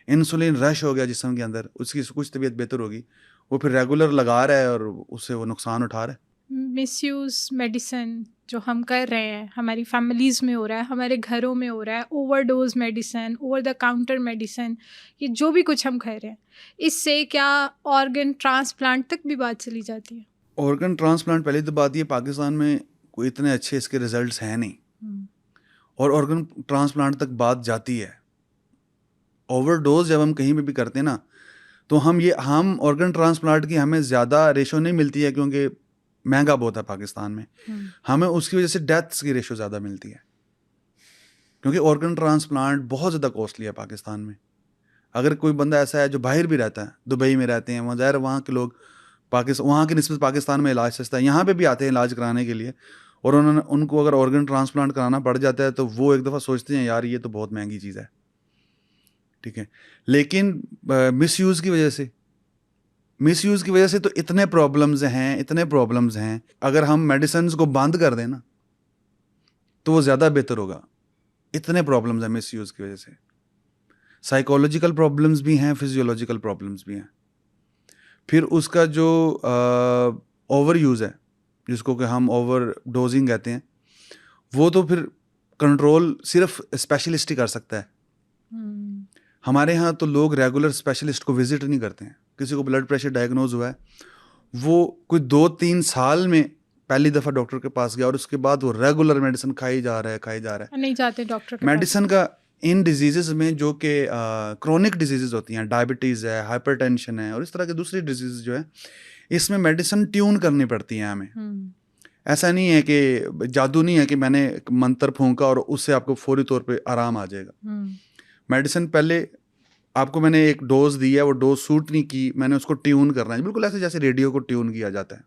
इंसुलिन रश हो गया जिस्म के अंदर, उसकी कुछ तबीयत बेहतर होगी, वो फिर रेगुलर लगा रहा है और उससे वो नुकसान उठा रहा है। मिसयूज़ मेडिसिन जो हम कर रहे हैं, हमारी फैमिलीज़ में हो रहा है, हमारे घरों में हो रहा है, overdose medicine, over the counter medicine, ये जो भी कुछ हम खा रहे हैं, इससे क्या ऑर्गन ट्रांसप्लांट तक भी बात चली जाती है? ऑर्गन ट्रांसप्लांट, पहली तो बात ये, पाकिस्तान में कोई इतने अच्छे इसके रिजल्ट्स हैं नहीं, और ऑर्गन ट्रांसप्लांट तक बात जाती है। ओवरडोज जब हम कहीं पे भी करते हैं ना, तो हम ऑर्गन ट्रांसप्लांट की हमें ज़्यादा रेशो नहीं मिलती है, क्योंकि महंगा बहुत है पाकिस्तान में। हमें उसकी वजह से डेथ्स की रेशो ज़्यादा मिलती है, क्योंकि ऑर्गन ट्रांसप्लांट बहुत ज़्यादा कॉस्टली है पाकिस्तान में। अगर कोई बंदा ऐसा है जो बाहर भी रहता है, दुबई में रहते हैं, ज़ाहिर वहाँ के लोग वहाँ की निस्बत पाकिस्तान में इलाज सस्ता है, यहाँ पे भी आते हैं इलाज कराने के लिए, और उनको अगर ऑर्गन ट्रांसप्लांट कराना पड़ जाता है तो वो एक दफ़ा सोचते हैं यार ये तो बहुत महंगी चीज़ है, ठीक है। लेकिन मिसयूज़ की वजह से तो इतने प्रॉब्लम्स हैं। अगर हम मेडिसिन को बंद कर दें ना तो वो ज़्यादा बेहतर होगा। इतने प्रॉब्लम्स हैं मिसयूज़ की वजह से। साइकोलॉजिकल प्रॉब्लम्स भी हैं, फिजियोलॉजिकल प्रॉब्लम्स भी हैं। फिर उसका जो ओवर यूज़ है, जिसको कि हम ओवर डोजिंग कहते हैं, वो तो फिर कंट्रोल सिर्फ स्पेशलिस्ट ही कर सकता है। हमारे यहाँ तो लोग रेगुलर स्पेशलिस्ट को विजिट नहीं करते हैं। किसी को ब्लड प्रेशर डायग्नोज हुआ है, वो कोई 2-3 साल में पहली दफ़ा डॉक्टर के पास गया, और उसके बाद वो रेगुलर मेडिसिन खाई जा रहा है, नहीं जाते डॉक्टर के मेडिसिन का। इन डिजीज़ में जो कि क्रोनिक डिजीज़ होती हैं, डायबिटीज़ है, हाइपरटेंशन है, और इस तरह के दूसरी डिजीज़ जो है, इसमें मेडिसिन ट्यून करनी पड़ती हैं हमें। ऐसा नहीं है कि जादू नहीं है कि मैंने मंत्र फूंका और उससे आपको फौरी तौर पे आराम आ जाएगा। मेडिसिन पहले आपको मैंने एक डोज दी है, वो डोज सूट नहीं की, मैंने उसको ट्यून करना है, बिल्कुल ऐसे जैसे रेडियो को ट्यून किया जाता है।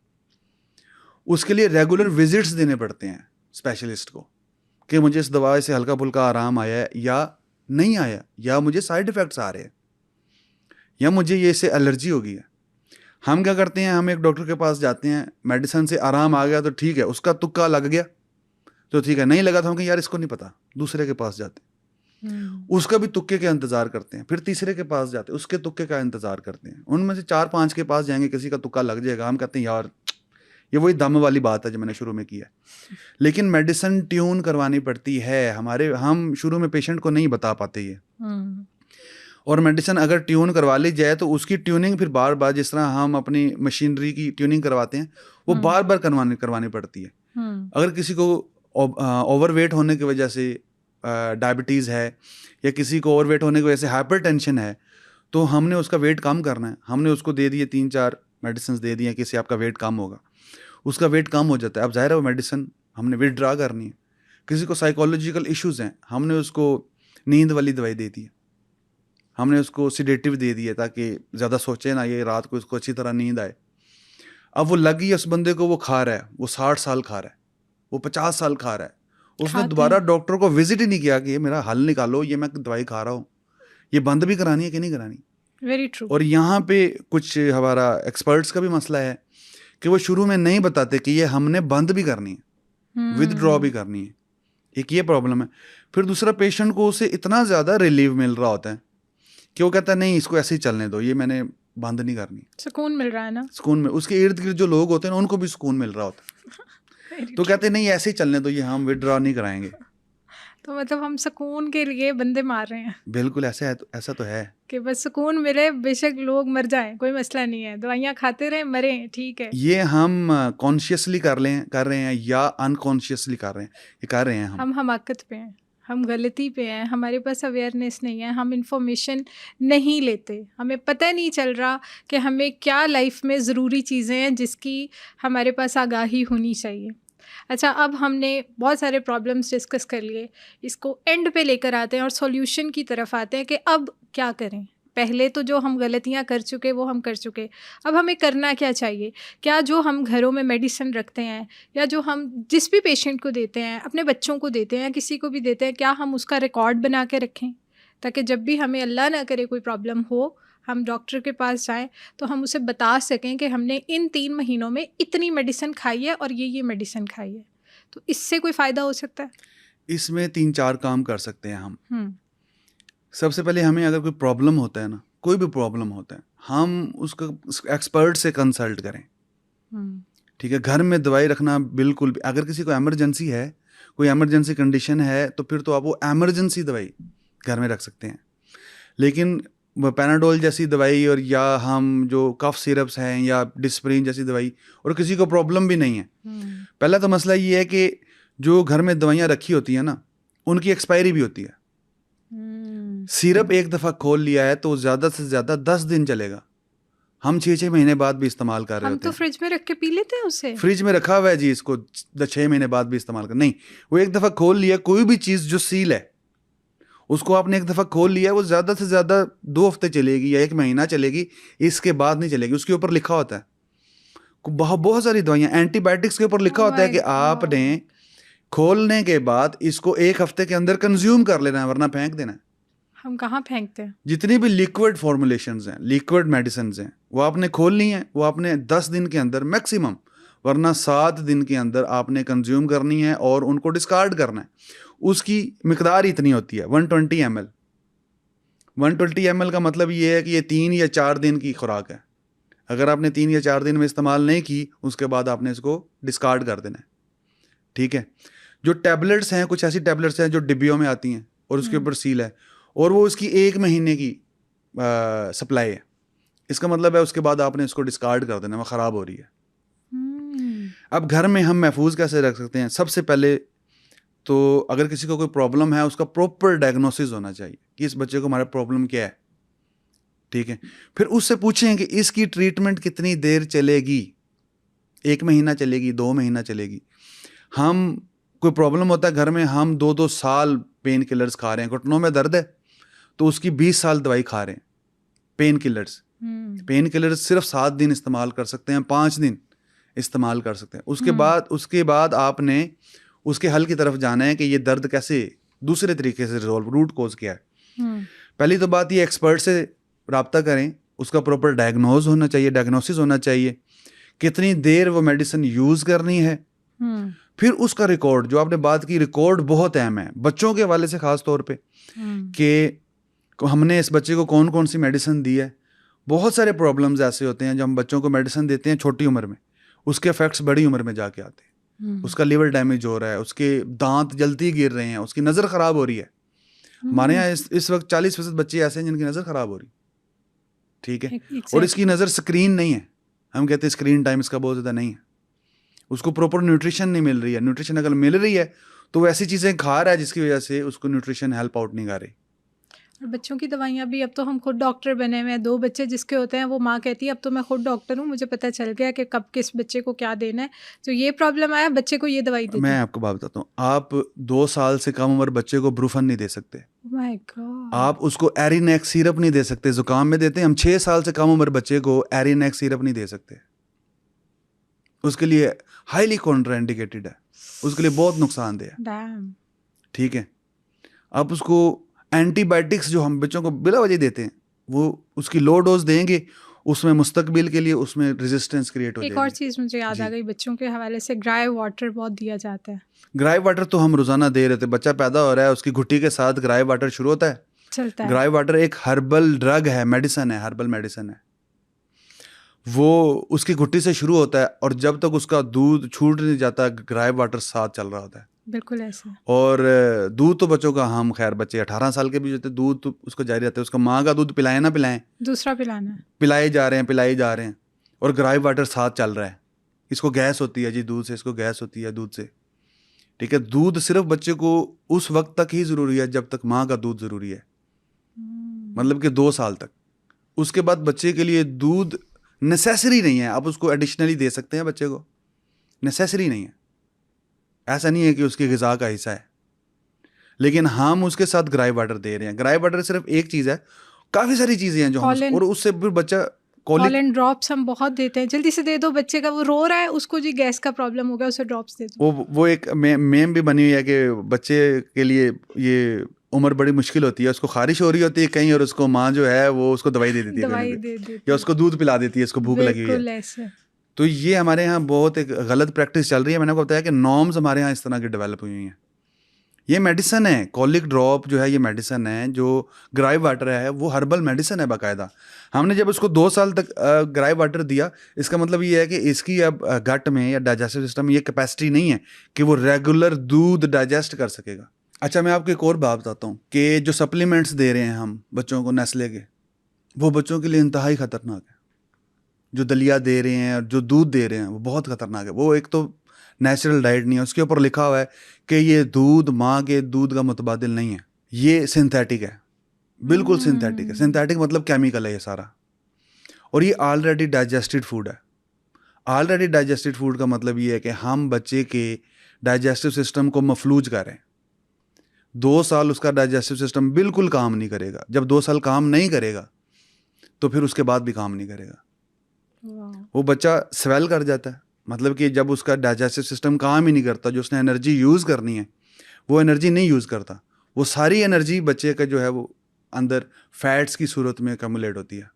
उसके लिए रेगुलर विजिट्स देने पड़ते हैं स्पेशलिस्ट को, कि मुझे इस दवा से हल्का फुल्का आराम आया है या नहीं आया, या मुझे साइड इफ़ेक्ट्स आ रहे हैं, या मुझे ये से एलर्जी हो गई है। हम क्या करते हैं, हम एक डॉक्टर के पास जाते हैं, मेडिसिन से आराम आ गया तो ठीक है, उसका तुक्का लग गया तो ठीक है, नहीं लगा तो हम कहें यार इसको नहीं पता, दूसरे के पास जाते हैं, उसका भी तुक्के का इंतज़ार करते हैं, फिर तीसरे के पास जाते हैं, उसके तुक्के का इंतज़ार करते हैं, उनमें से 4-5 के पास जाएंगे, किसी का तुक्का लग जाएगा, हम कहते हैं यार ये वही दम वाली बात है जो मैंने शुरू में किया। लेकिन मेडिसिन ट्यून करवानी पड़ती है। हम शुरू में पेशेंट को नहीं बता पाते ये, और मेडिसिन अगर ट्यून करवा ली जाए तो उसकी ट्यूनिंग फिर बार बार, जिस तरह हम अपनी मशीनरी की ट्यूनिंग करवाते हैं, वो बार बार करवानी पड़ती है। अगर किसी को ओवरवेट होने की वजह से डायबिटीज़ है, या किसी को ओवरवेट होने की वजह से हाइपरटेंशन है, तो हमने उसका वेट कम करना है। हमने उसको दे दिए 3-4 मेडिसिन दे दिए कि इससे आपका वेट कम होगा, उसका वेट कम हो जाता है। अब ज़ाहिर है वो मेडिसिन हमने विथड्रा करनी है। किसी को साइकोलॉजिकल इश्यूज़ हैं, हमने उसको नींद वाली दवाई दे दी है, हमने उसको सिडेटिव दे दिया ताकि ज़्यादा सोचे ना, ये रात को उसको अच्छी तरह नींद आए। अब वो लगी उस बंदे को, वो खा रहा है, वो 60 साल खा रहा है, वो 50 साल खा रहा है, उसने दोबारा डॉक्टर को विजिट ही नहीं किया कि ये मेरा हल निकालो, ये मैं दवाई खा रहा हूँ, ये बंद भी करानी है कि नहीं करानी। Very true. और यहाँ पे कुछ हमारा एक्सपर्ट्स का भी मसला है कि वो शुरू में नहीं बताते कि ये हमने बंद भी करनी है, विदड्रॉ भी करनी है। एक ये प्रॉब्लम है। फिर दूसरा, पेशेंट को उसे इतना ज़्यादा रिलीव मिल रहा होता है कि वो कहता है नहीं, इसको ऐसे ही चलने दो, ये मैंने बंद नहीं करनी। सुकून मिल रहा है ना, सुकून में उसके इर्द गिर्द जो लोग होते हैं ना, उनको भी सुकून मिल रहा होता है। तो कहते हैं नहीं, ऐसे ही चलने दो, ये हम विदड्रॉ नहीं कराएंगे। तो मतलब हम सुकून के लिए बंदे मार रहे हैं। बिल्कुल ऐसा है, ऐसा तो है कि बस सुकून मिले, बेशक लोग मर जाएं, कोई मसला नहीं है, दवाइयाँ खाते रहें, मरें, ठीक है। ये हम कॉन्शियसली कर रहे हैं या अनकॉन्शियसली कर रहे हैं, ये कर रहे हैं हम हमाकत पे हैं, हम गलती पे हैं, हमारे पास अवेयरनेस नहीं है, हम इंफॉर्मेशन नहीं लेते, हमें पता नहीं चल रहा कि हमें क्या लाइफ में ज़रूरी चीज़ें हैं जिसकी हमारे पास आगाही होनी चाहिए। अच्छा, अब हमने बहुत सारे प्रॉब्लम्स डिस्कस कर लिए, इसको एंड पे लेकर आते हैं और सॉल्यूशन की तरफ आते हैं कि अब क्या करें। पहले तो जो हम गलतियां कर चुके वो हम कर चुके, अब हमें करना क्या चाहिए। क्या जो हम घरों में मेडिसिन रखते हैं या जो हम जिस भी पेशेंट को देते हैं, अपने बच्चों को देते हैं या किसी को भी देते हैं, क्या हम उसका रिकॉर्ड बना के रखें ताकि जब भी हमें अल्लाह ना करे कोई प्रॉब्लम हो, हम डॉक्टर के पास जाएं तो हम उसे बता सकें कि हमने इन 3 महीनों में इतनी मेडिसिन खाई है और ये मेडिसिन खाई है। तो इससे कोई फ़ायदा हो सकता है? इसमें 3-4 काम कर सकते हैं हम। सबसे पहले हमें अगर कोई प्रॉब्लम होता है ना, कोई भी प्रॉब्लम होता है, हम उसको एक्सपर्ट से कंसल्ट करें। ठीक है, घर में दवाई रखना बिल्कुल भी, अगर किसी को इमरजेंसी है, कोई इमरजेंसी कंडीशन है, तो फिर तो आप वो इमरजेंसी दवाई घर में रख सकते हैं। लेकिन पैनाडोल जैसी दवाई और या हम जो कफ सिरप्स हैं या डिस्प्रिन जैसी दवाई, और किसी को प्रॉब्लम भी नहीं है, पहला तो मसला ये है कि जो घर में दवाइयाँ रखी होती हैं ना, उनकी एक्सपायरी भी होती है। सिरप एक दफ़ा खोल लिया है तो ज़्यादा से ज़्यादा 10 दिन चलेगा, हम 6-6 महीने बाद भी इस्तेमाल कर रहे होते हैं। हम तो फ्रिज में रख के पी लेते हैं उसे। फ्रिज में रखा हुआ है जी, इसको 6 महीने बाद भी इस्तेमाल कर, नहीं, वो एक दफ़ा खोल लिया, कोई भी चीज़ जो सील है उसको आपने एक दफ़ा खोल लिया, वो ज़्यादा से ज़्यादा 2 हफ्ते चलेगी या 1 महीना चलेगी, इसके बाद नहीं चलेगी। उसके ऊपर लिखा होता है, बहुत सारी दवाइयाँ, एंटीबायोटिक्स के ऊपर लिखा होता है कि आपने खोलने के बाद इसको 1 हफ्ते के अंदर कंज्यूम कर लेना है, वरना फेंक देना है। हम कहाँ फेंकते हैं? जितनी भी लिक्विड फॉर्मुलेशंस हैं, लिक्विड मेडिसिन हैं, वो आपने खोलनी है, वो आपने 10 दिन के अंदर मैक्सिमम, वरना 7 दिन के अंदर आपने कंज्यूम करनी है और उनको डिस्कार्ड करना है। उसकी मिकदार इतनी होती है 120 ml। 120 ml का मतलब ये है कि ये 3 या 4 दिन की खुराक है। अगर आपने 3 या 4 दिन में इस्तेमाल नहीं की, उसके बाद आपने इसको डिस्कार्ड कर देना है। ठीक है, जो टैबलेट्स हैं, कुछ ऐसी टैबलेट्स हैं जो डिब्बियों में आती हैं और उसके ऊपर सील है, और वो उसकी 1 महीने की सप्लाई है। इसका मतलब है उसके बाद आपने इसको डिस्कार्ड कर देना, वो ख़राब हो रही है। अब घर में हम महफूज कैसे रख सकते हैं? सबसे पहले तो अगर किसी को कोई प्रॉब्लम है, उसका प्रॉपर डायग्नोसिस होना चाहिए कि इस बच्चे को हमारा प्रॉब्लम क्या है। ठीक है, फिर उससे पूछें कि इसकी ट्रीटमेंट कितनी देर चलेगी, 1 महीना चलेगी, 2 महीना चलेगी। हम कोई प्रॉब्लम होता है घर में, हम 2-2 साल पेन किलर्स खा रहे हैं, घुटनों में दर्द है तो उसकी 20 साल दवाई खा रहे हैं, पेन किलर्स। पेन किलर्स सिर्फ 7 दिन इस्तेमाल कर सकते हैं, 5 दिन इस्तेमाल कर सकते हैं। उसके बाद आपने उसके हल की तरफ जाना है कि ये दर्द कैसे दूसरे तरीके से रिजॉल्व, रूट कोज क्या है। पहली तो बात ये, एक्सपर्ट से रब्ता करें, उसका प्रॉपर डायग्नोसिस होना चाहिए, कितनी देर वो मेडिसिन यूज़ करनी है। फिर उसका रिकॉर्ड, जो आपने बात की, रिकॉर्ड बहुत अहम है बच्चों के हवाले से, ख़ास तौर पे कि हमने इस बच्चे को कौन कौन सी मेडिसिन दी है। बहुत सारे प्रॉब्लम्स ऐसे होते हैं जब हम बच्चों को मेडिसिन देते हैं छोटी उम्र में, उसके इफेक्ट्स बड़ी उम्र में जाके आते हैं। उसका लिवर डैमेज हो रहा है, उसके दांत जल्दी गिर रहे हैं, उसकी नज़र ख़राब हो रही है। हमारे यहाँ इस वक्त 40% बच्चे ऐसे हैं जिनकी नज़र ख़राब हो रही। ठीक है, और इसकी नज़र स्क्रीन नहीं है, हम कहते हैं स्क्रीन टाइम इसका बहुत ज़्यादा नहीं है। उसको प्रॉपर न्यूट्रिशन नहीं मिल रही है। न्यूट्रिशन अगर मिल रही है तो वो ऐसी चीज़ें खा रहा है जिसकी वजह से उसको न्यूट्रिशन हेल्प आउट नहीं कर रही। और बच्चों की दवाइयाँ भी, अब तो हम खुद डॉक्टर बने हुए हैं। 2 बच्चे जिसके होते हैं वो माँ कहती है अब तो मैं खुद डॉक्टर हूँ, मुझे पता चल गया कि कब किस बच्चे को क्या देना है, तो ये प्रॉब्लम आया, बच्चे को ये दवाई दे। मैं आपको बात बताता हूँ, आप 2 साल से कम उम्र बच्चे को ब्रूफन नहीं दे सकते। My God. आप उसको एरिनेक्स सिरप नहीं दे सकते, जुकाम में देते हैं हम। 6 साल से कम उम्र बच्चे को एरिनेक्स सिरप नहीं दे सकते, उसके लिए हाईली कॉन्ट्राइंडिकेटेड है, उसके लिए बहुत नुकसानदेह है। ठीक है, आप उसको एंटीबायोटिक्स जो हम बच्चों को बिला वजह देते हैं, वो उसकी लो डोज देंगे उसमें मुस्तकबिल के लिए उसमें रेजिस्टेंस क्रिएट हो एक और जाएगी। चीज़ मुझे याद आ जी। गई, बच्चों के हवाले से ड्राई वाटर बहुत दिया जाता है, ग्राई वाटर तो हम रोजाना दे रहे थे। बच्चा पैदा हो रहा है, उसकी घुट्टी के साथ ग्राई वाटर शुरू होता है। चलता है। ग्राई वाटर एक हर्बल ड्रग है, मेडिसिन है, हर्बल मेडिसिन है। वो उसकी घुट्टी से शुरू होता है और जब तक उसका दूध छूट नहीं जाता, ग्राई वाटर साथ चल रहा होता है। बिल्कुल ऐसे। और दूध तो बच्चों का, हम खैर बच्चे 18 साल के भी होते हैं, दूध तो उसको जारी रहता है। उसका माँ का दूध पिलाएं ना पिलाएं, दूसरा पिलाना है। पिलाए जा रहे हैं और ग्राई वाटर साथ चल रहा है। इसको गैस होती है जी दूध से, इसको गैस होती है दूध से। ठीक है, दूध सिर्फ बच्चे को उस वक्त तक ही ज़रूरी है जब तक माँ का दूध ज़रूरी है, मतलब कि 2 साल तक। उसके बाद बच्चे के लिए दूध नेसेसरी नहीं है। आप उसको एडिशनली दे सकते हैं बच्चे को, नेसेसरी नहीं है। ऐसा नहीं है कि उसकी ग़िज़ा का हिस्सा है, लेकिन हम उसके साथ ग्राई वाटर दे रहे हैं। ग्राई वाटर सिर्फ एक चीज़ है, काफ़ी सारी चीज़ें हैं जो हम कॉलिन, और उससे फिर बच्चा कॉलिन ड्रॉप्स हम बहुत देते हैं, जल्दी से दे दो बच्चे का, वो रो रहा है, उसको जी गैस का प्रॉब्लम हो गया, उसे ड्रॉप्स दे दो। वो एक मेम भी बनी हुई है कि बच्चे के लिए ये उम्र बड़ी मुश्किल होती है। उसको खारिश हो रही होती है कहीं और उसको माँ जो है वो उसको दवाई दे देती है कहीं दवाई पे, दे देती या है। उसको दूध पिला देती है, इसको भूख लगी हुई बिल्कुल है। ऐसे। तो ये हमारे यहाँ बहुत एक गलत प्रैक्टिस चल रही है। मैंने आपको बताया कि नॉर्म्स हमारे यहाँ इस तरह की डेवलप हुई हैं। ये मेडिसन है, कॉलिक ड्रॉप जो है ये मेडिसन है। जो ग्राई वाटर है वो हर्बल मेडिसन है बाकायदा। हमने जब उसको 2 साल तक ग्राई वाटर दिया, इसका मतलब ये है कि इसकी अब गट में या डाइजेस्टिव सिस्टम में ये कैपेसिटी नहीं है कि वो रेगुलर दूध डाइजेस्ट कर सकेगा। अच्छा, मैं आपको एक और बात बताता हूँ कि जो सप्लीमेंट्स दे रहे हैं हम बच्चों को नेस्ले के, वो बच्चों के लिए इंतहाई ख़तरनाक है। जो दलिया दे रहे हैं और जो दूध दे रहे हैं वो बहुत ख़तरनाक है। वो एक तो नेचुरल डाइट नहीं है, उसके ऊपर लिखा हुआ है कि ये दूध माँ के दूध का मुतबादिल नहीं है, ये सिंथेटिक है, बिल्कुल सिंथेटिक है। सिंथेटिक मतलब केमिकल है ये सारा, और ये ऑलरेडी डाइजेस्टेड फूड है। ऑलरेडी डाइजेस्टेड फूड का मतलब ये है कि हम बच्चे के डाइजेस्टिव सिस्टम को मफलूज कर रहे हैं। 2 साल उसका डाइजेस्टिव सिस्टम बिल्कुल काम नहीं करेगा। जब 2 साल काम नहीं करेगा तो फिर उसके बाद भी काम नहीं करेगा। वो बच्चा स्वेल कर जाता है, मतलब कि जब उसका डाइजेस्टिव सिस्टम काम ही नहीं करता, जो उसने एनर्जी यूज़ करनी है वो एनर्जी नहीं यूज़ करता। वो सारी एनर्जी बच्चे का जो है वो अंदर फैट्स की सूरत में कम्युलेट होती है।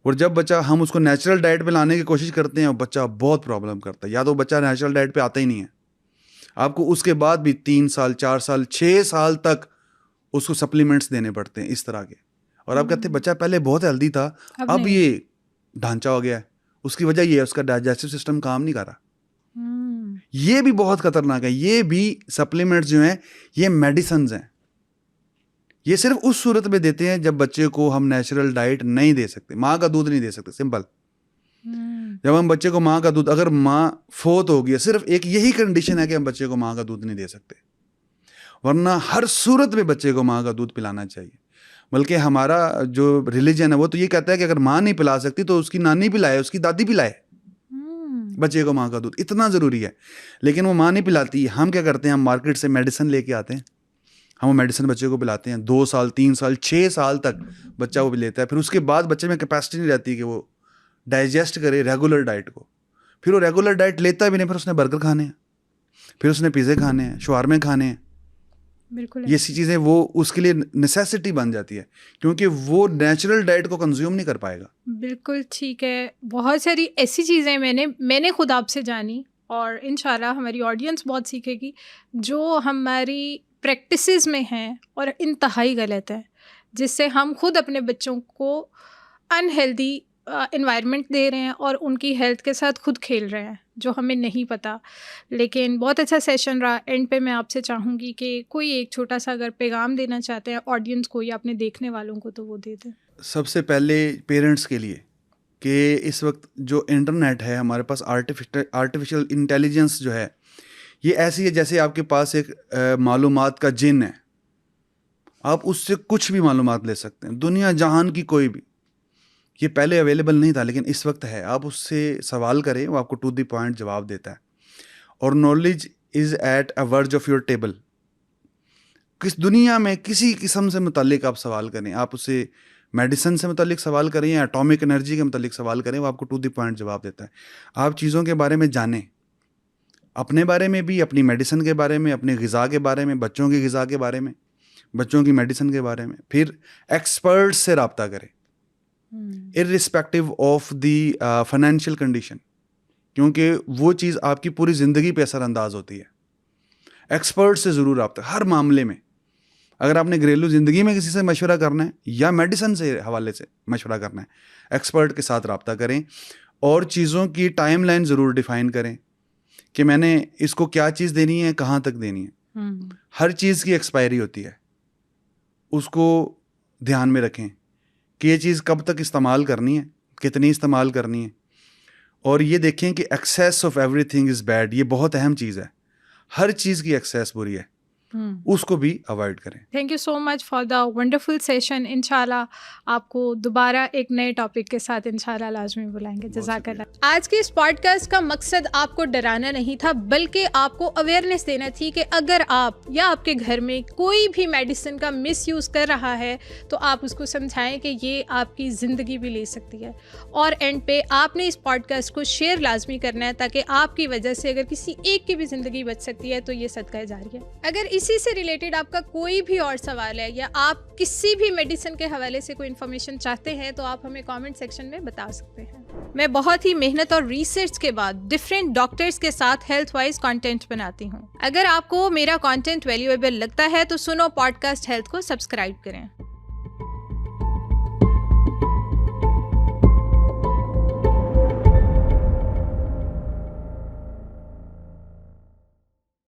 और जब बच्चा, हम उसको नेचुरल डाइट पे लाने की कोशिश करते हैं, बच्चा बहुत प्रॉब्लम करता है। या तो बच्चा नेचुरल डाइट पे आता ही नहीं है, आपको उसके बाद भी 3 साल 4 साल 6 साल तक उसको सप्लीमेंट्स देने पड़ते हैं इस तरह के। और आप कहते हैं बच्चा पहले बहुत हेल्दी था, अब ये ढांचा हो गया है। उसकी वजह ये है उसका डाइजेस्टिव सिस्टम काम नहीं कर रहा। ये भी बहुत खतरनाक है। ये भी सप्लीमेंट्स जो हैं ये मेडिसिन हैं। ये सिर्फ उस सूरत में देते हैं जब बच्चे को हम नेचुरल डाइट नहीं दे सकते, माँ का दूध नहीं दे सकते, सिंपल। जब हम बच्चे को माँ का दूध, अगर माँ फोत हो गई, सिर्फ एक यही कंडीशन है कि हम बच्चे को माँ का दूध नहीं दे सकते, वरना हर सूरत में बच्चे को माँ का दूध पिलाना चाहिए। बल्कि हमारा जो रिलीजन है वो तो ये कहता है कि अगर माँ नहीं पिला सकती तो उसकी नानी पिलाए, उसकी दादी पिलाए बच्चे को माँ का दूध, इतना ज़रूरी है। लेकिन वो माँ नहीं पिलाती। हम क्या करते हैं, हम मार्केट से मेडिसिन लेके आते हैं, हम वो मेडिसिन बच्चे को पिलाते हैं। 2 साल 3 साल 6 साल तक बच्चा वो लेता है। फिर उसके बाद बच्चे में कैपेसिटी नहीं रहती कि वो डाइजेस्ट करे रेगुलर डाइट को। फिर वो रेगुलर डाइट लेता भी नहीं, फिर उसने बर्गर खाने हैं, फिर उसने पिज़्ज़े खाने हैं, शवारमे खाने हैं। बिल्कुल ये सी चीज़ें वो उसके लिए नेसेसिटी बन जाती है, क्योंकि वो नेचुरल डाइट को कंज्यूम नहीं कर पाएगा। बिल्कुल ठीक है। बहुत सारी ऐसी चीज़ें मैंने खुद आपसे जानी, और इंशाल्लाह हमारी ऑडियंस बहुत सीखेगी, जो हमारी प्रैक्टिसेस में हैं और इंतहाई गलत है, जिससे हम खुद अपने बच्चों को अनहेल्दी एनवायरनमेंट दे रहे हैं और उनकी हेल्थ के साथ खुद खेल रहे हैं, जो हमें नहीं पता। लेकिन बहुत अच्छा सेशन रहा। एंड पे मैं आपसे चाहूँगी कि कोई एक छोटा सा अगर पैगाम देना चाहते हैं ऑडियंस को या अपने देखने वालों को, तो वो दे दें। सबसे पहले पेरेंट्स के लिए कि इस वक्त जो इंटरनेट है हमारे पास, आर्टिफिशियल इंटेलिजेंस जो है ये ऐसी है जैसे आपके पास एक मालूमात का जिन है। आप उससे कुछ भी मालूमात ले सकते हैं, दुनिया जहान की कोई भी। ये पहले अवेलेबल नहीं था लेकिन इस वक्त है। आप उससे सवाल करें, वो आपको टू द पॉइंट जवाब देता है। और knowledge is at a verge of your table. किस दुनिया में किसी किस्म से मुतालिक आप सवाल करें, आप उससे मेडिसिन से मुतालिक सवाल करें या एटॉमिक एनर्जी के मुतालिक सवाल करें, वो आपको टू द पॉइंट जवाब देता है। आप चीज़ों के बारे में जानें, अपने बारे में भी, अपनी मेडिसिन के बारे में, अपनी ग़िज़ा के बारे में, बच्चों की ग़िज़ा के बारे में, बच्चों की मेडिसिन के बारे में। फिर एक्सपर्ट से रब्ता करें। Irrespective of the financial condition, क्योंकि वो चीज़ आपकी पूरी ज़िंदगी पे असरअंदाज होती है। एक्सपर्ट से ज़रूर रब्ता हर मामले में। अगर आपने घरेलू ज़िंदगी में किसी से मशवरा करना है या मेडिसिन से हवाले से मशवरा करना है, एक्सपर्ट के साथ रब्ता करें और चीज़ों की टाइमलाइन ज़रूर डिफ़ाइन करें कि मैंने इसको क्या चीज़ देनी है, कहाँ तक देनी है। हर चीज़ की एक्सपायरी होती है, उसको ध्यान में रखें कि ये चीज़ कब तक इस्तेमाल करनी है, कितनी इस्तेमाल करनी है, और ये देखें कि excess of everything is bad. ये बहुत अहम चीज़ है, हर चीज़ की एक्सेस बुरी है, उसको भी अवॉइड करें। Thank you so much for the wonderful session. इंशाल्लाह आपको दोबारा एक नए टॉपिक के साथ इंशाल्लाह लाजमी बुलाएंगे। जज़ाकल्लाह। आज के इस पॉडकास्ट का मकसद आपको डराना नहीं था, बल्कि आपको अवेयरनेस देना थी कि अगर आप या आपके घर में कोई भी मेडिसिन का मिसयूज़ कर रहा है तो आप उसको समझाएं कि ये आपकी ज़िंदगी भी ले सकती है। और एंड पे आपने इस पॉडकास्ट को शेयर लाजमी करना है, ताकि आपकी वजह से अगर किसी एक की भी ज़िंदगी बच सकती है तो ये सदका जारी है। अगर इसी से रिलेटेड आपका कोई भी और सवाल है या आप किसी भी मेडिसिन के हवाले से कोई इन्फॉर्मेशन चाहते हैं तो आप हमें कमेंट सेक्शन में बता सकते हैं। मैं बहुत ही मेहनत और रिसर्च के बाद डिफरेंट डॉक्टर्स के साथ हेल्थ वाइज कंटेंट बनाती हूँ। अगर आपको मेरा कंटेंट वैल्यूएबल लगता है तो सुनो पॉडकास्ट हेल्थ को सब्सक्राइब करें।